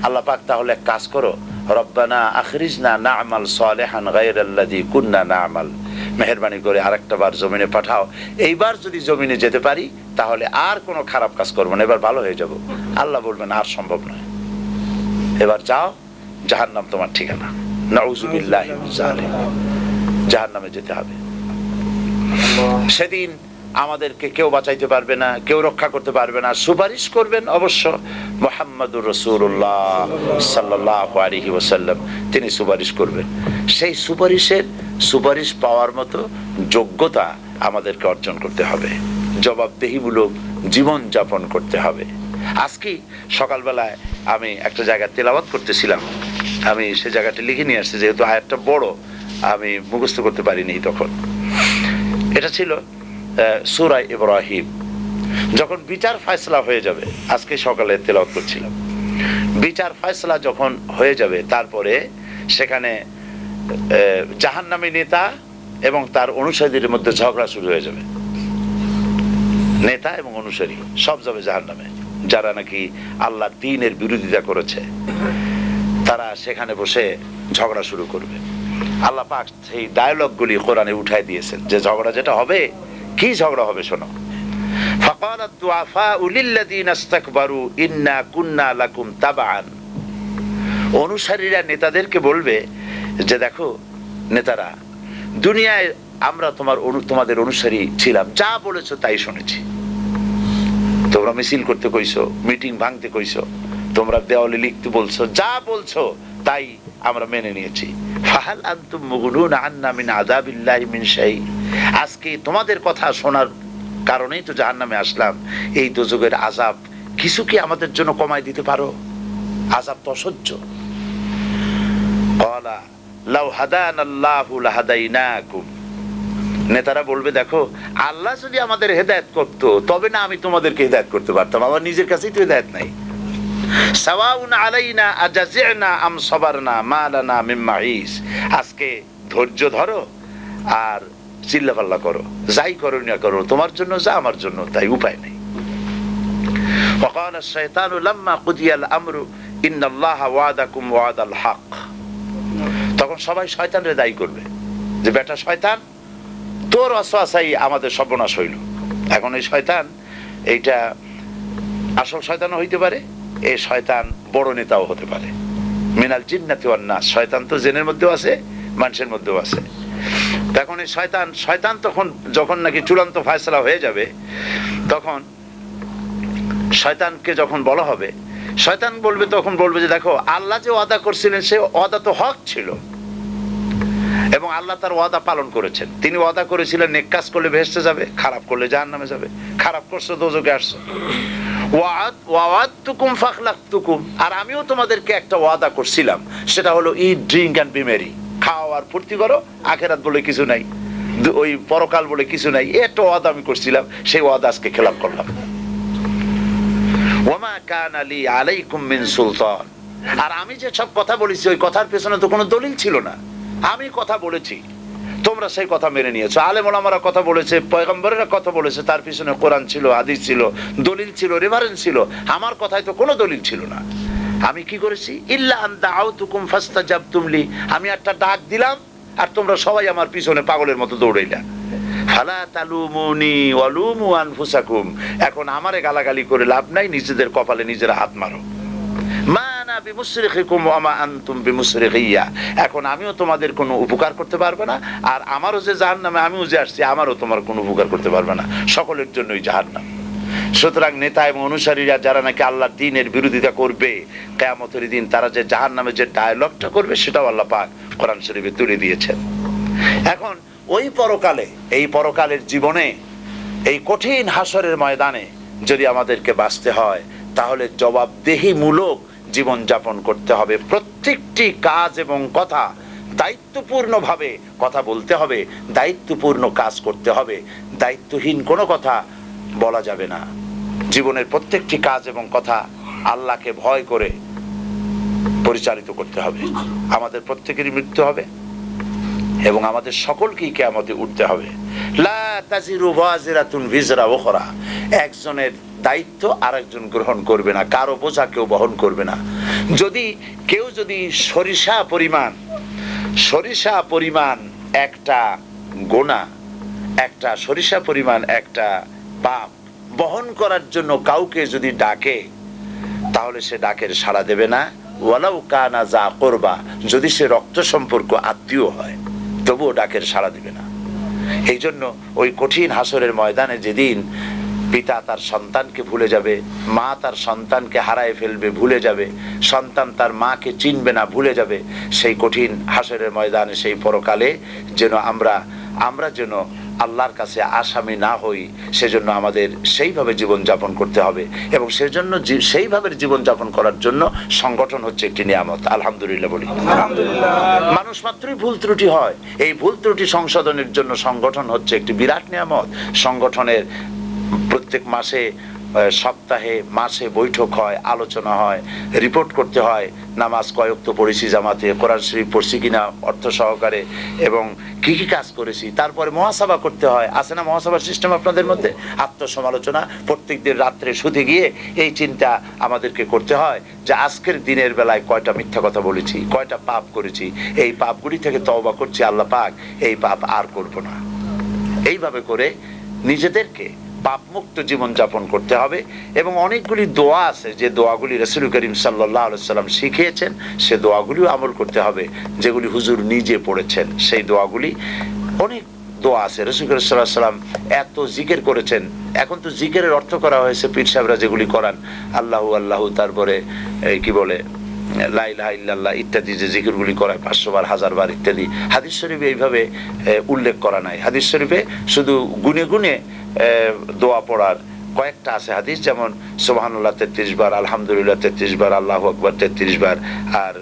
আল্লাহ পাক তাহলে এক কাজ করো, রব্বানা আখরিজনা না'মাল সালিহান গায়রাল্লাযী কুননা না'মাল। মেহেরবানি করে আরেকটা বার জমিনে পাঠাও, এইবার যদি জমিনে যেতে পারি তাহলে আর কোনো খারাপ কাজ করবো না, এবার ভালো হয়ে যাব। আল্লাহ বলবেন আর সম্ভব নয়, এবার যাও, জাহান্নাম তোমার ঠিকানা। নাউযুবিল্লাহি মিন যালিক, জাহান্নামে যেতে হবে। সেদিন আমাদেরকে কেউ বাঁচাইতে পারবে না, কেউ রক্ষা করতে পারবে না। সুপারিশ করবেন অবশ্য মুহাম্মদুর রাসূলুল্লাহ সাল্লাল্লাহু আলাইহি ওয়াসাল্লাম, তিনি সুপারিশ করবেন। সেই সুপারিশ পাওয়ার মতো যোগ্যতা আমাদেরকে অর্জন করতে হবে। জবাবদেহিমূলক জীবন যাপন করতে হবে। আজকে সকালবেলায় আমি একটা জায়গায় তেলাওয়াত করতেছিলাম, আমি সে জায়গাটা লিখে নিয়ে আসছি, যেহেতু আয়াতটা বড় আমি মুখস্থ করতে পারিনি তখন। এটা ছিল সূরা ইব্রাহিম। যখন বিচার ফয়সালা হয়ে যাবে, আজকে সকালে তেলাওয়াত করছিলাম, বিচার ফয়সালা যখন হয়ে যাবে তারপরে সেখানে জাহান্নামী নেতা এবং তার অনুসারীদের মধ্যে ঝগড়া শুরু হয়ে যাবে। নেতা এবং অনুসারী সব যাবে জাহান্নামে। যারা নাকি আল্লাহর দ্বীনের বিরোধিতা করেছে তারা সেখানে বসে ঝগড়া শুরু করবে। আল্লাহ পাক সেই ডায়ালগগুলি কোরআনে উঠাই দিয়েছেন যে ঝগড়া যেটা হবে, কি ঝগড়া হবে শোনো। ফাকালাত দুআফাউ লিল্লাযিনা ইসতাকবারু ইন্না কুন্না লাকুম তাবাআন। অনুসারীরা নেতাদেরকে বলবে যে দেখো নেতারা, দুনিয়ায় আমরা তোমাদের অনুসারী ছিলাম, যা বলেছো তাই শুনেছি। তোমরা মিছিল করতে কইছো, মিটিং ভাঙতে কইছো, তোমরা দেওয়ালে লিখতে বলছো, যা বলছো তাই আমরা মেনে নিয়েছি। ফাহাল আনতুম মুগনুন আন্না মিন আযাবিল্লাহি মিন শাই। আজকে তোমাদের কথা শোনার কারণেই তো জাহান্নামে আসলাম। এই দোজখের আযাব কিছু কি আমাদের জন্য কমাই দিতে পারো? আযাব তো অসহ্য। ক্বালা লাউ হাদানাল্লাহু লাহাদাইনাকুম। নেতারা বলবে দেখো, আল্লাহ যদি আমাদের হেদায়েত করতো তবে না আমি তোমাদেরকে হেদায়েত করতে পারতাম, আমার নিজের কাছেই তো হেদায়েত নাই। সাওয়াউন আলাইনা আজাজিনা আম সাবারনা মা লানা মিন মাইস। আজকে ধৈর্য ধরো আর চিল্লাপাল্লা করো, যাই করো না করো, তোমার জন্য যা আমার জন্য তাই, উপায় নেই। ওয়াকালা শাইতানু লাম্মা কুদিয়াল আমরু ইন্নাল্লাহা ওয়াদাকুম ওয়াদাল হক। তখন সবাই শয়তানরে দায়ী করবে যে বেটা শয়তান, তোর ওয়াসওয়াসাই আমাদের সর্বনাশ হইল। এখন এই শয়তান, এইটা আসল শয়তানও হইতে পারে, এই শয়তান বড় নেতাও হতে পারে। মিনাল জিন্নাতি ওয়ান নাস। শয়তান তো জিনের মধ্যেও আছে, মানুষের মধ্যেও আছে। তখন এই শয়তান তখন যখন নাকি চূড়ান্ত ফয়সালা হয়ে যাবে, তখন শয়তানকে যখন বলা হবে, শয়তান বলবে, তখন বলবে যে দেখো আল্লাহ যে ওয়াদা করছিলেন সে ওয়াদা তো হক ছিল এবং আল্লাহ তার ওয়াদা পালন করেছেন। তিনি ওয়াদা করেছিলেন নেক কাজ করলে বেহেশতে যাবে, খারাপ করলে জাহান্নামে যাবে। খারাপ করছো দোজখে আসছো। ওয়াআদতুকুম ফাখলাফতুকুম। আর আমিও তোমাদেরকে একটা ওয়াদা করছিলাম, সেটা হলো ইট ড্রিঙ্ক এন্ড বি মেরি। খাও আর ফুর্তি করো, আখিরাত বলে কিছু নাই, ওই পরকাল বলে কিছু নাই। একটা ওয়াদা আমি করছিলাম, সেই ওয়াদা আজকে খেলাপ করলাম। ওয়ামা কানা লি আলাইকুম মিন সুলতান। আর আমি যে সব কথা বলেছি ওই কথার পেছনে তো কোনো দলিল ছিল না। আমি কথা বলেছি, তোমরা সেই কথা মেনে নিয়েছো। আলেম ওলামারা কথা বলেছে, পয়গম্বরেরা কথা বলেছে, তার পিছনে কোরআন ছিল, হাদিস ছিল, দলিল ছিল, রেফারেন্স ছিল। আমার কথায় তো কোনো দলিল ছিল না। আমি কি করেছি? ইল্লা আন দাআউতুকুম ফাস্তাজাবতুম লি। আমি একটা ডাক দিলাম আর তোমরা সবাই আমার পিছনে পাগলের মতো দৌড়াইলা। ফালা তালুমুনি ওয়ালুমু আনফুসাকুম। এখন আমারে গালাগালি করে লাভ নাই, নিজেদের কপালে নিজেরা হাত মারো। এখন আমিও তোমাদের কোনো উপকার করতে পারবে না, আর আমারও যে জাহান্নামে আমিও যে আসছি, আমারও তোমার কোনো উপকার করতে পারবে না, সকলের জন্যই জাহান্নাম। সুতরাং নেতা এবং অনুসারীরা যারা নাকি আল্লাহর দ্বীনের বিরোধিতা করবে, কিয়ামতের দিন তারা যে জাহান্নামে যে ডায়ালগটা করবে সেটাও আল্লাহ পাক কোরআন শরীফে তুলে দিয়েছেন। এখন ওই পরকালে, এই পরকালের জীবনে, এই কঠিন হাসরের ময়দানে যদি আমাদেরকে বাঁচতে হয়, তাহলে জবাবদেহিমূলক জীবন যাপন করতে হবে। প্রত্যেকটি কাজ এবং কথা দায়িত্বপূর্ণভাবে কথা বলতে হবে, দায়িত্বপূর্ণ কাজ করতে হবে। দায়িত্বহীন কোনো কথা বলা যাবে না। জীবনের প্রত্যেকটি কাজ এবং কথা আল্লাহকে ভয় করে পরিচালিত করতে হবে। আমাদের প্রত্যেকেরই মৃত্যু হবে এবং আমাদের সকলকেই কিয়ামতে উঠতে হবে। লা তাজিরু ওয়াজিরাতুন বিজরা উখরা। একজনের দায়িত্ব আরেকজন গ্রহণ করবে না, কারো বোঝা কেউ বহন করবে না। কেউ যদি সরিষা পরিমাণ একটা গোনা, একটা সরিষা পরিমাণ একটা পাপ বহন করার জন্য কাউকে যদি ডাকে, তাহলে সে ডাকের সাড়া দেবে না। ওয়ালাউ কানা যা করবা, যদি সে রক্ত সম্পর্ক আত্মীয় হয় তবুও ডাকের সাড়া দিবে না। এই জন্য ওই কঠিন হাসরের ময়দানে যেদিন পিতা তার সন্তানকে ভুলে যাবে, মা তার সন্তানকে হারায় ফেলবে, ভুলে যাবে, সন্তান তার মাকে চিনবে না, ভুলে যাবে, সেই কঠিন হাসরের ময়দানে, সেই পরকালে যেন আমরা যেন আল্লাহর কাছে আসামি না হই, সেজন্য আমাদের সেইভাবে জীবনযাপন করতে হবে। এবং সেজন্য সেইভাবে জীবনযাপন করার জন্য সংগঠন হচ্ছে একটি নিয়ামত। আলহামদুলিল্লাহ বলি। মানুষ মাত্রই ভুল ত্রুটি হয়, এই ভুল ত্রুটি সংশোধনের জন্য সংগঠন হচ্ছে একটি বিরাট নিয়ামত। সংগঠনের প্রত্যেক মাসে, সপ্তাহে, মাসে বৈঠক হয়, আলোচনা হয়, রিপোর্ট করতে হয় নামাজ কয় ওয়াক্ত পড়েছি জামাতে, কোরআন শরীফ পড়ছি কিনা অর্থ সহকারে, এবং কি কি কাজ করেছি। তারপরে মুহাসাবা করতে হয়, আছে না মুহাসাবার সিস্টেম আপনাদের মধ্যে? আত্মসমালোচনা প্রত্যেকদিন রাত্রে শুতে গিয়ে এই চিন্তা আমাদেরকে করতে হয় যে আজকের দিনের বেলায় কয়টা মিথ্যা কথা বলেছি, কয়টা পাপ করেছি, এই পাপগুলি থেকে তওবা করছি আল্লাহ পাক, এই পাপ আর করব না। এইভাবে করে নিজেদেরকে পাপমুক্ত জীবনযাপন করতে হবে। এবং অনেকগুলি দোয়া আছে যে দোয়াগুলি রাসূল করিম সাল্লাল্লাহু আলাইহি ওয়াসাল্লাম শিখিয়েছেন, সে দোয়াগুলিও আমল করতে হবে যেগুলি হুজুর নিজে পড়েছেন। সেই দোয়াগুলি, অনেক দোয়া আছে রাসূল করিম সাল্লাল্লাহু আলাইহি ওয়াসাল্লাম এত জিকির করেছেন। এখন তো জিকিরের অর্থ করা হয়েছে, পীর সাহেবরা যেগুলি করান, আল্লাহু আল্লাহু, তারপরে কি বলে লা ইলাহা ইল্লাল্লাহ ইত্যাদি যে জিকিরগুলি করায় 500 বার, 1000 বার ইত্যাদি। হাদিস শরীফে এইভাবে উল্লেখ করা নাই। হাদিস শরীফে শুধু গুনে গুনে দোয়া পড়ার কয়েকটা আছে হাদিস, যেমন সুবহানাল্লাহ 33 বার, আলহামদুলিল্লাহ 33 বার, আল্লাহু আকবার 33 বার, আর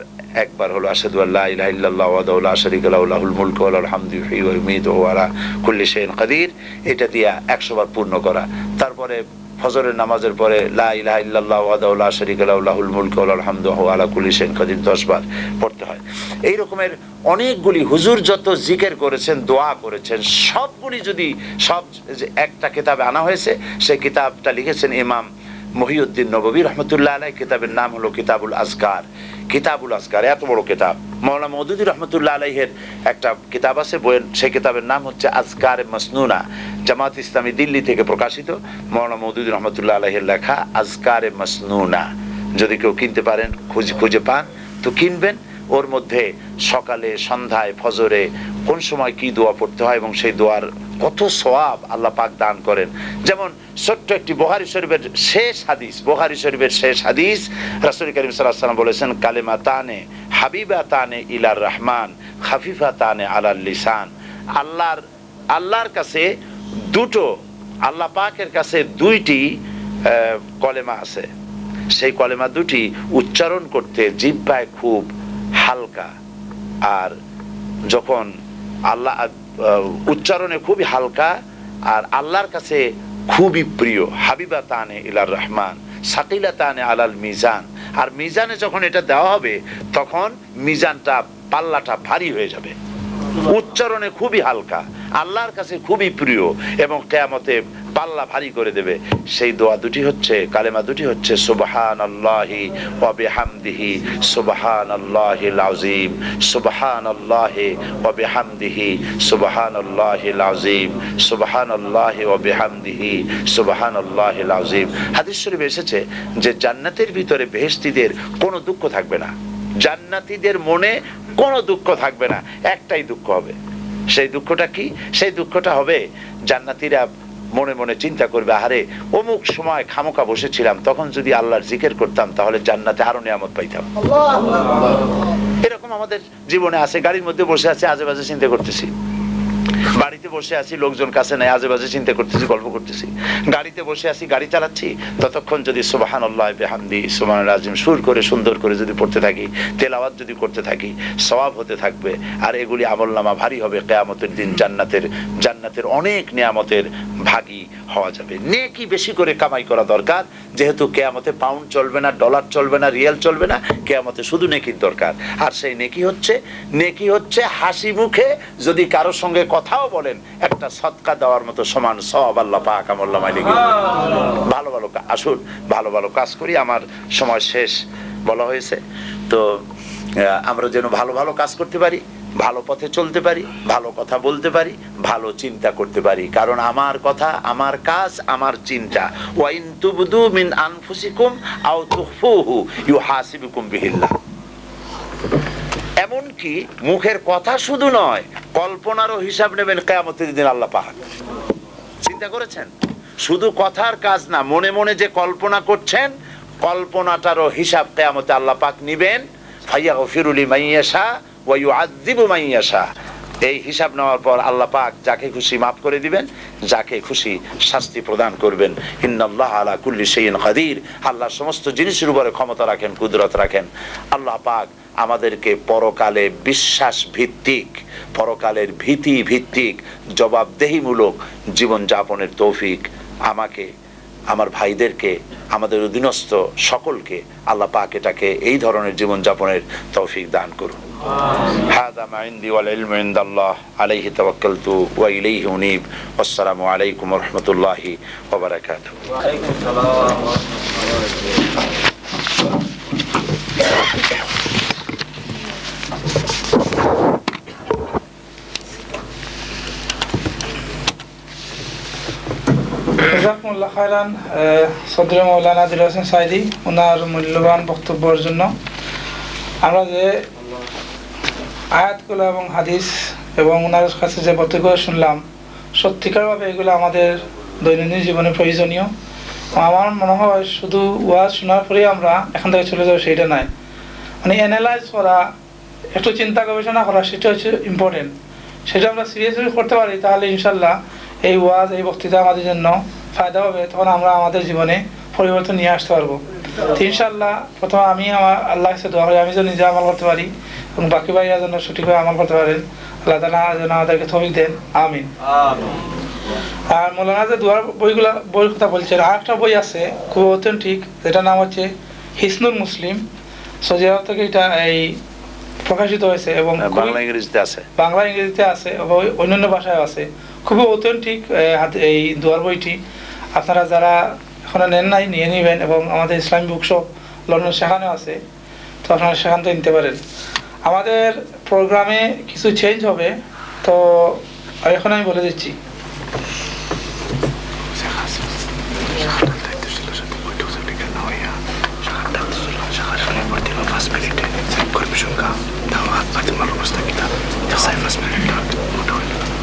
একবার হলো আশহাদু আল্লা ইলাহা ইল্লাল্লাহ ওয়াহদাহু লা শারীকা লাহু লাহুল মুলকু ওয়া লাহুল হামদু ইউহয়ী ওয়া ইউমীতু ওয়া আলা কুল্লি শাইইন কাদির। এটা দিয়া 100 বার পূর্ণ করা। তারপরে ফজরের নামাজের পরে লা ইলাহা ইল্লাল্লাহ ওয়াহদাহু লা শারীকা লাহু লাহুল মুলকু ওয়া লাহুল হামদু ওয়া আলা কুল্লি শাইইন কাদির 10 বার পড়তে হয়। এই রকমের অনেকগুলি হুজুর যত জিকির করেছেন, দোয়া করেছেন, সবগুলি যদি সব একটা কিতাবে আনা হয়েছে, সেই কিতাবটা লিখেছেন ইমাম মহিউদ্দিন নববী রহমতুল্লাহ আলাইহি। কিতাবের নাম হলো কিতাবুল আজকার। কিতাবুল আজকার এত বড় কিতাব। মাওলানা মওদুদী রহমতুল্লাহ আলাইহির একটা কিতাব আছে, বইয়ের সেই কিতাবের নাম হচ্ছে আজকার মাসনুনা। জামাত ইসলামী দিল্লি থেকে প্রকাশিত মাওলানা মওদুদী রহমতুল্লাহ আলাইহির লেখা আজকার মাসনুনা। যদি কেউ কিনতে পারেন, খুঁজে পান তো কিনবেন। ওর মধ্যে সকালে, সন্ধ্যায়, ফজরে কোন সময় কি দোয়া পড়তে হয় এবং সেই দোয়ার কত সওয়াব আল্লাহ পাক দান করেন। যেমন ছোট্ট একটি বুখারী শরীফের শেষ হাদিস, বুখারী শরীফের শেষ হাদিস, রাসূল করিম সাল্লাল্লাহু আলাইহি ওয়াসাল্লাম বলেছেন কালিমাতানে হাবিবাতানে ইলার রহমান খাফিফাতানে আলাল লিসান। আল্লাহর কাছে দুটো, আল্লাহ পাকের কাছে দুইটি কলেমা আছে। সেই কলেমা দুটি উচ্চারণ করতে জিহ্বায় খুব হালকা, আর যখন আল্লাহ উচ্চারণে খুবই হালকা, আর আল্লাহর কাছে খুবই প্রিয়। হাবিবাতানে ইলার রহমান সাকিলাতানে আলাল মিজান। আর মিজানে যখন এটা দেওয়া হবে তখন মিজানটা, পাল্লাটা ভারী হয়ে যাবে। উচ্চারণে খুবই হালকা, আল্লাহর কাছে খুবই প্রিয় এবং কিয়ামতে পাল্লা ভারী করে দেবে। সেই দোয়া দুটি হচ্ছে, কালেমা দুটি হচ্ছে সুবহানাল্লাহি ওয়া বিহামদিহি সুবহানাল্লাহিল আযীম, সুবহানাল্লাহি ওয়া বিহামদিহি সুবহানাল্লাহিল আযীম, সুবহানাল্লাহি ওয়া বিহামদিহি সুবহানাল্লাহিল আযীম। হাদিস শরীফে এসেছে যে জান্নাতের ভিতরে বেহেশতীদের কোনো দুঃখ থাকবে না। জান্নাতীদের মনে কোনো দুঃখ থাকবে না, একটাই দুঃখ হবে। সেই দুঃখটা কি? সেই দুঃখটা হবে জান্নাতীরা মনে মনে চিন্তা করবে, আরে অমুক সময় খামোকা বসেছিলাম, তখন যদি আল্লাহর জিকির করতাম তাহলে জান্নাতে আরো নিয়ামত পাইতাম। এরকম আমাদের জীবনে আছে। গাড়ির মধ্যে বসে আছি, আজেবাজে চিন্তা করতেছি। বাড়িতে বসে আছি, লোকজন কাছে নাই, আজেবাজে চিন্তা করতেছি, গল্প করতেছি। গাড়িতে বসে আছি, গাড়ি চালাচ্ছি, ততক্ষণ যদি সুবহানাল্লাহি বিহামদি সুবহানাল আযীম সুর করে সুন্দর করে যদি পড়তে থাকি, তেলাওয়াত যদি করতে থাকি, সওয়াব হতে থাকবে। আর এগুলি আমলনামা ভারী হবে। কিয়ামতের দিন জান্নাতের অনেক নিয়ামতের ভাগী হওয়া যাবে। নেকি বেশি করে কামাই করা দরকার, যেহেতু কিয়ামতে পাউন্ড চলবে না, ডলার চলবে না, রিয়াল চলবে না, কিয়ামতে শুধু নেকির দরকার। আর সেই নেকি হচ্ছে হাসি মুখে যদি কারো সঙ্গে কথাও বলেন, একটা সদকা দেওয়ার মতো সমান সওয়াব আল্লাহ পাক আমলনামায় লিখে দেন। ভালো আসুন ভালো কাজ করি। আমার সময় শেষ বলা হয়েছে, তো আমরা যেন ভালো কাজ করতে পারি, ভালো পথে চলতে পারি, ভালো কথা বলতে পারি, ভালো চিন্তা করতে পারি। কারণ আমার কথা, আমার কাজ, আমার চিন্তা, ওয়া ইন তুবদু মিন আনফুসিকুম আও তুখফুহু ইউহাসিবুকুম বিহিল্লাহ। এমনকি মুখের কথা শুধু নয়, কল্পনারও হিসাব নেবেন কিয়ামতের দিন আল্লাহ পাক। চিন্তা করেছেন? শুধু কথার কাজ না, মনে মনে যে কল্পনা করছেন, কল্পনাটারও হিসাব কিয়ামতে আল্লাহ পাক নিবেন। ফায়াগফিরু লিমান ইয়াশা ওয়া ইউআযযিবু মান ইয়াশা। এই হিসাব নেওয়ার পর আল্লাহ পাক যাকে খুশি মাফ করে দিবেন, যাকে খুশি শাস্তি প্রদান করবেন। ইন্নাল্লাহ আলা কুল্লি শাইইন কাদির, আল্লাহ সমস্ত জিনিসের উপরে ক্ষমতা রাখেন, কুদরত রাখেন। আল্লাহ পাক আমাদেরকে পরকালে বিশ্বাস ভিত্তিক, পরকালের ভীতি ভিত্তিক জবাবদেহিমূলক জীবন যাপনের তৌফিক আমাকে, আমার ভাইদেরকে, আমাদের অধীনস্থ সকলকে আল্লাহ পাক এটাকে এই ধরনের জীবন যাপনের তৌফিক দান করুন। হাদা মা ইনদি ওয়াল ইলমু ইনদাল্লাহ আলাইহি তাওয়াক্কালতু ওয়া ইলাইহি উনীব। আসসালামু আলাইকুম ওয়া রাহমাতুল্লাহি ওয়া বারাকাতুহু। ওয়া আলাইকুম আসসালাম ওয়া জাযাকুমুল্লাহ খায়রান সদরে মাওলানা দিল হোসেন সাইদি ওনার মূল্যবান বক্তব্যের জন্য। আমরা যে আয়াতগুলো এবং হাদিস এবং ওনার কাছে যে বক্তব্য শুনলাম, সত্যিকারভাবে এগুলো আমাদের দৈনন্দিন জীবনে প্রয়োজনীয়। আমার মনে হয় শুধু ওয়াজ শোনার পরেই আমরা এখান থেকে চলে যাবো সেইটা নয়, মানে অ্যানালাইজ করা, একটু চিন্তা গবেষণা করা, সেটা হচ্ছে ইম্পর্টেন্ট। সেটা আমরা সিরিয়াসলি করতে পারি, তাহলে ইনশাল্লাহ এই ওয়াজ, এই বক্তৃতা আমাদের জন্য ফায়দা হবে। তখন আমরা আমাদের জীবনে পরিবর্তন নিয়ে আসতে পারবো। ইনশাল্লাহ প্রথমে আমি আমার আল্লাহ কাছে দোয়া করি আমি যেন নিজে আমল করতে পারি এবং বাকি ভাইরা যেন সঠিকভাবে আমল করতে পারেন। আল্লাহ তাআলা যেন আমাদেরকে তৌফিক দেন, আমিন। আর মৌলানা যে দুয়ার বইয়ের কথা বলছেন, আর একটা বই আছে খুব অথেন্টিক, যেটার নাম হচ্ছে হিসনুল মুসলিম। সৌদি আরব থেকে এটা এই প্রকাশিত হয়েছে এবং বাংলা ইংরেজিতে আছে, বাংলা ইংরেজিতে আছে এবং অন্যান্য ভাষায় আছে। খুবই অথেন্টিক এই দুয়ার বইটি। আপনারা যারা এখনো নেন নাই, নিয়ে নেবেন। এবং আমাদের ইসলামী বুকশপ লন্ডন সেখানেও আছে, তো আপনারা সেখান থেকে নিতে পারেন। আমাদের প্রোগ্রামে কিছু চেঞ্জ হবে, তো এখন আমি বলে দিচ্ছি। Fatima Robusta kita, 6 menit.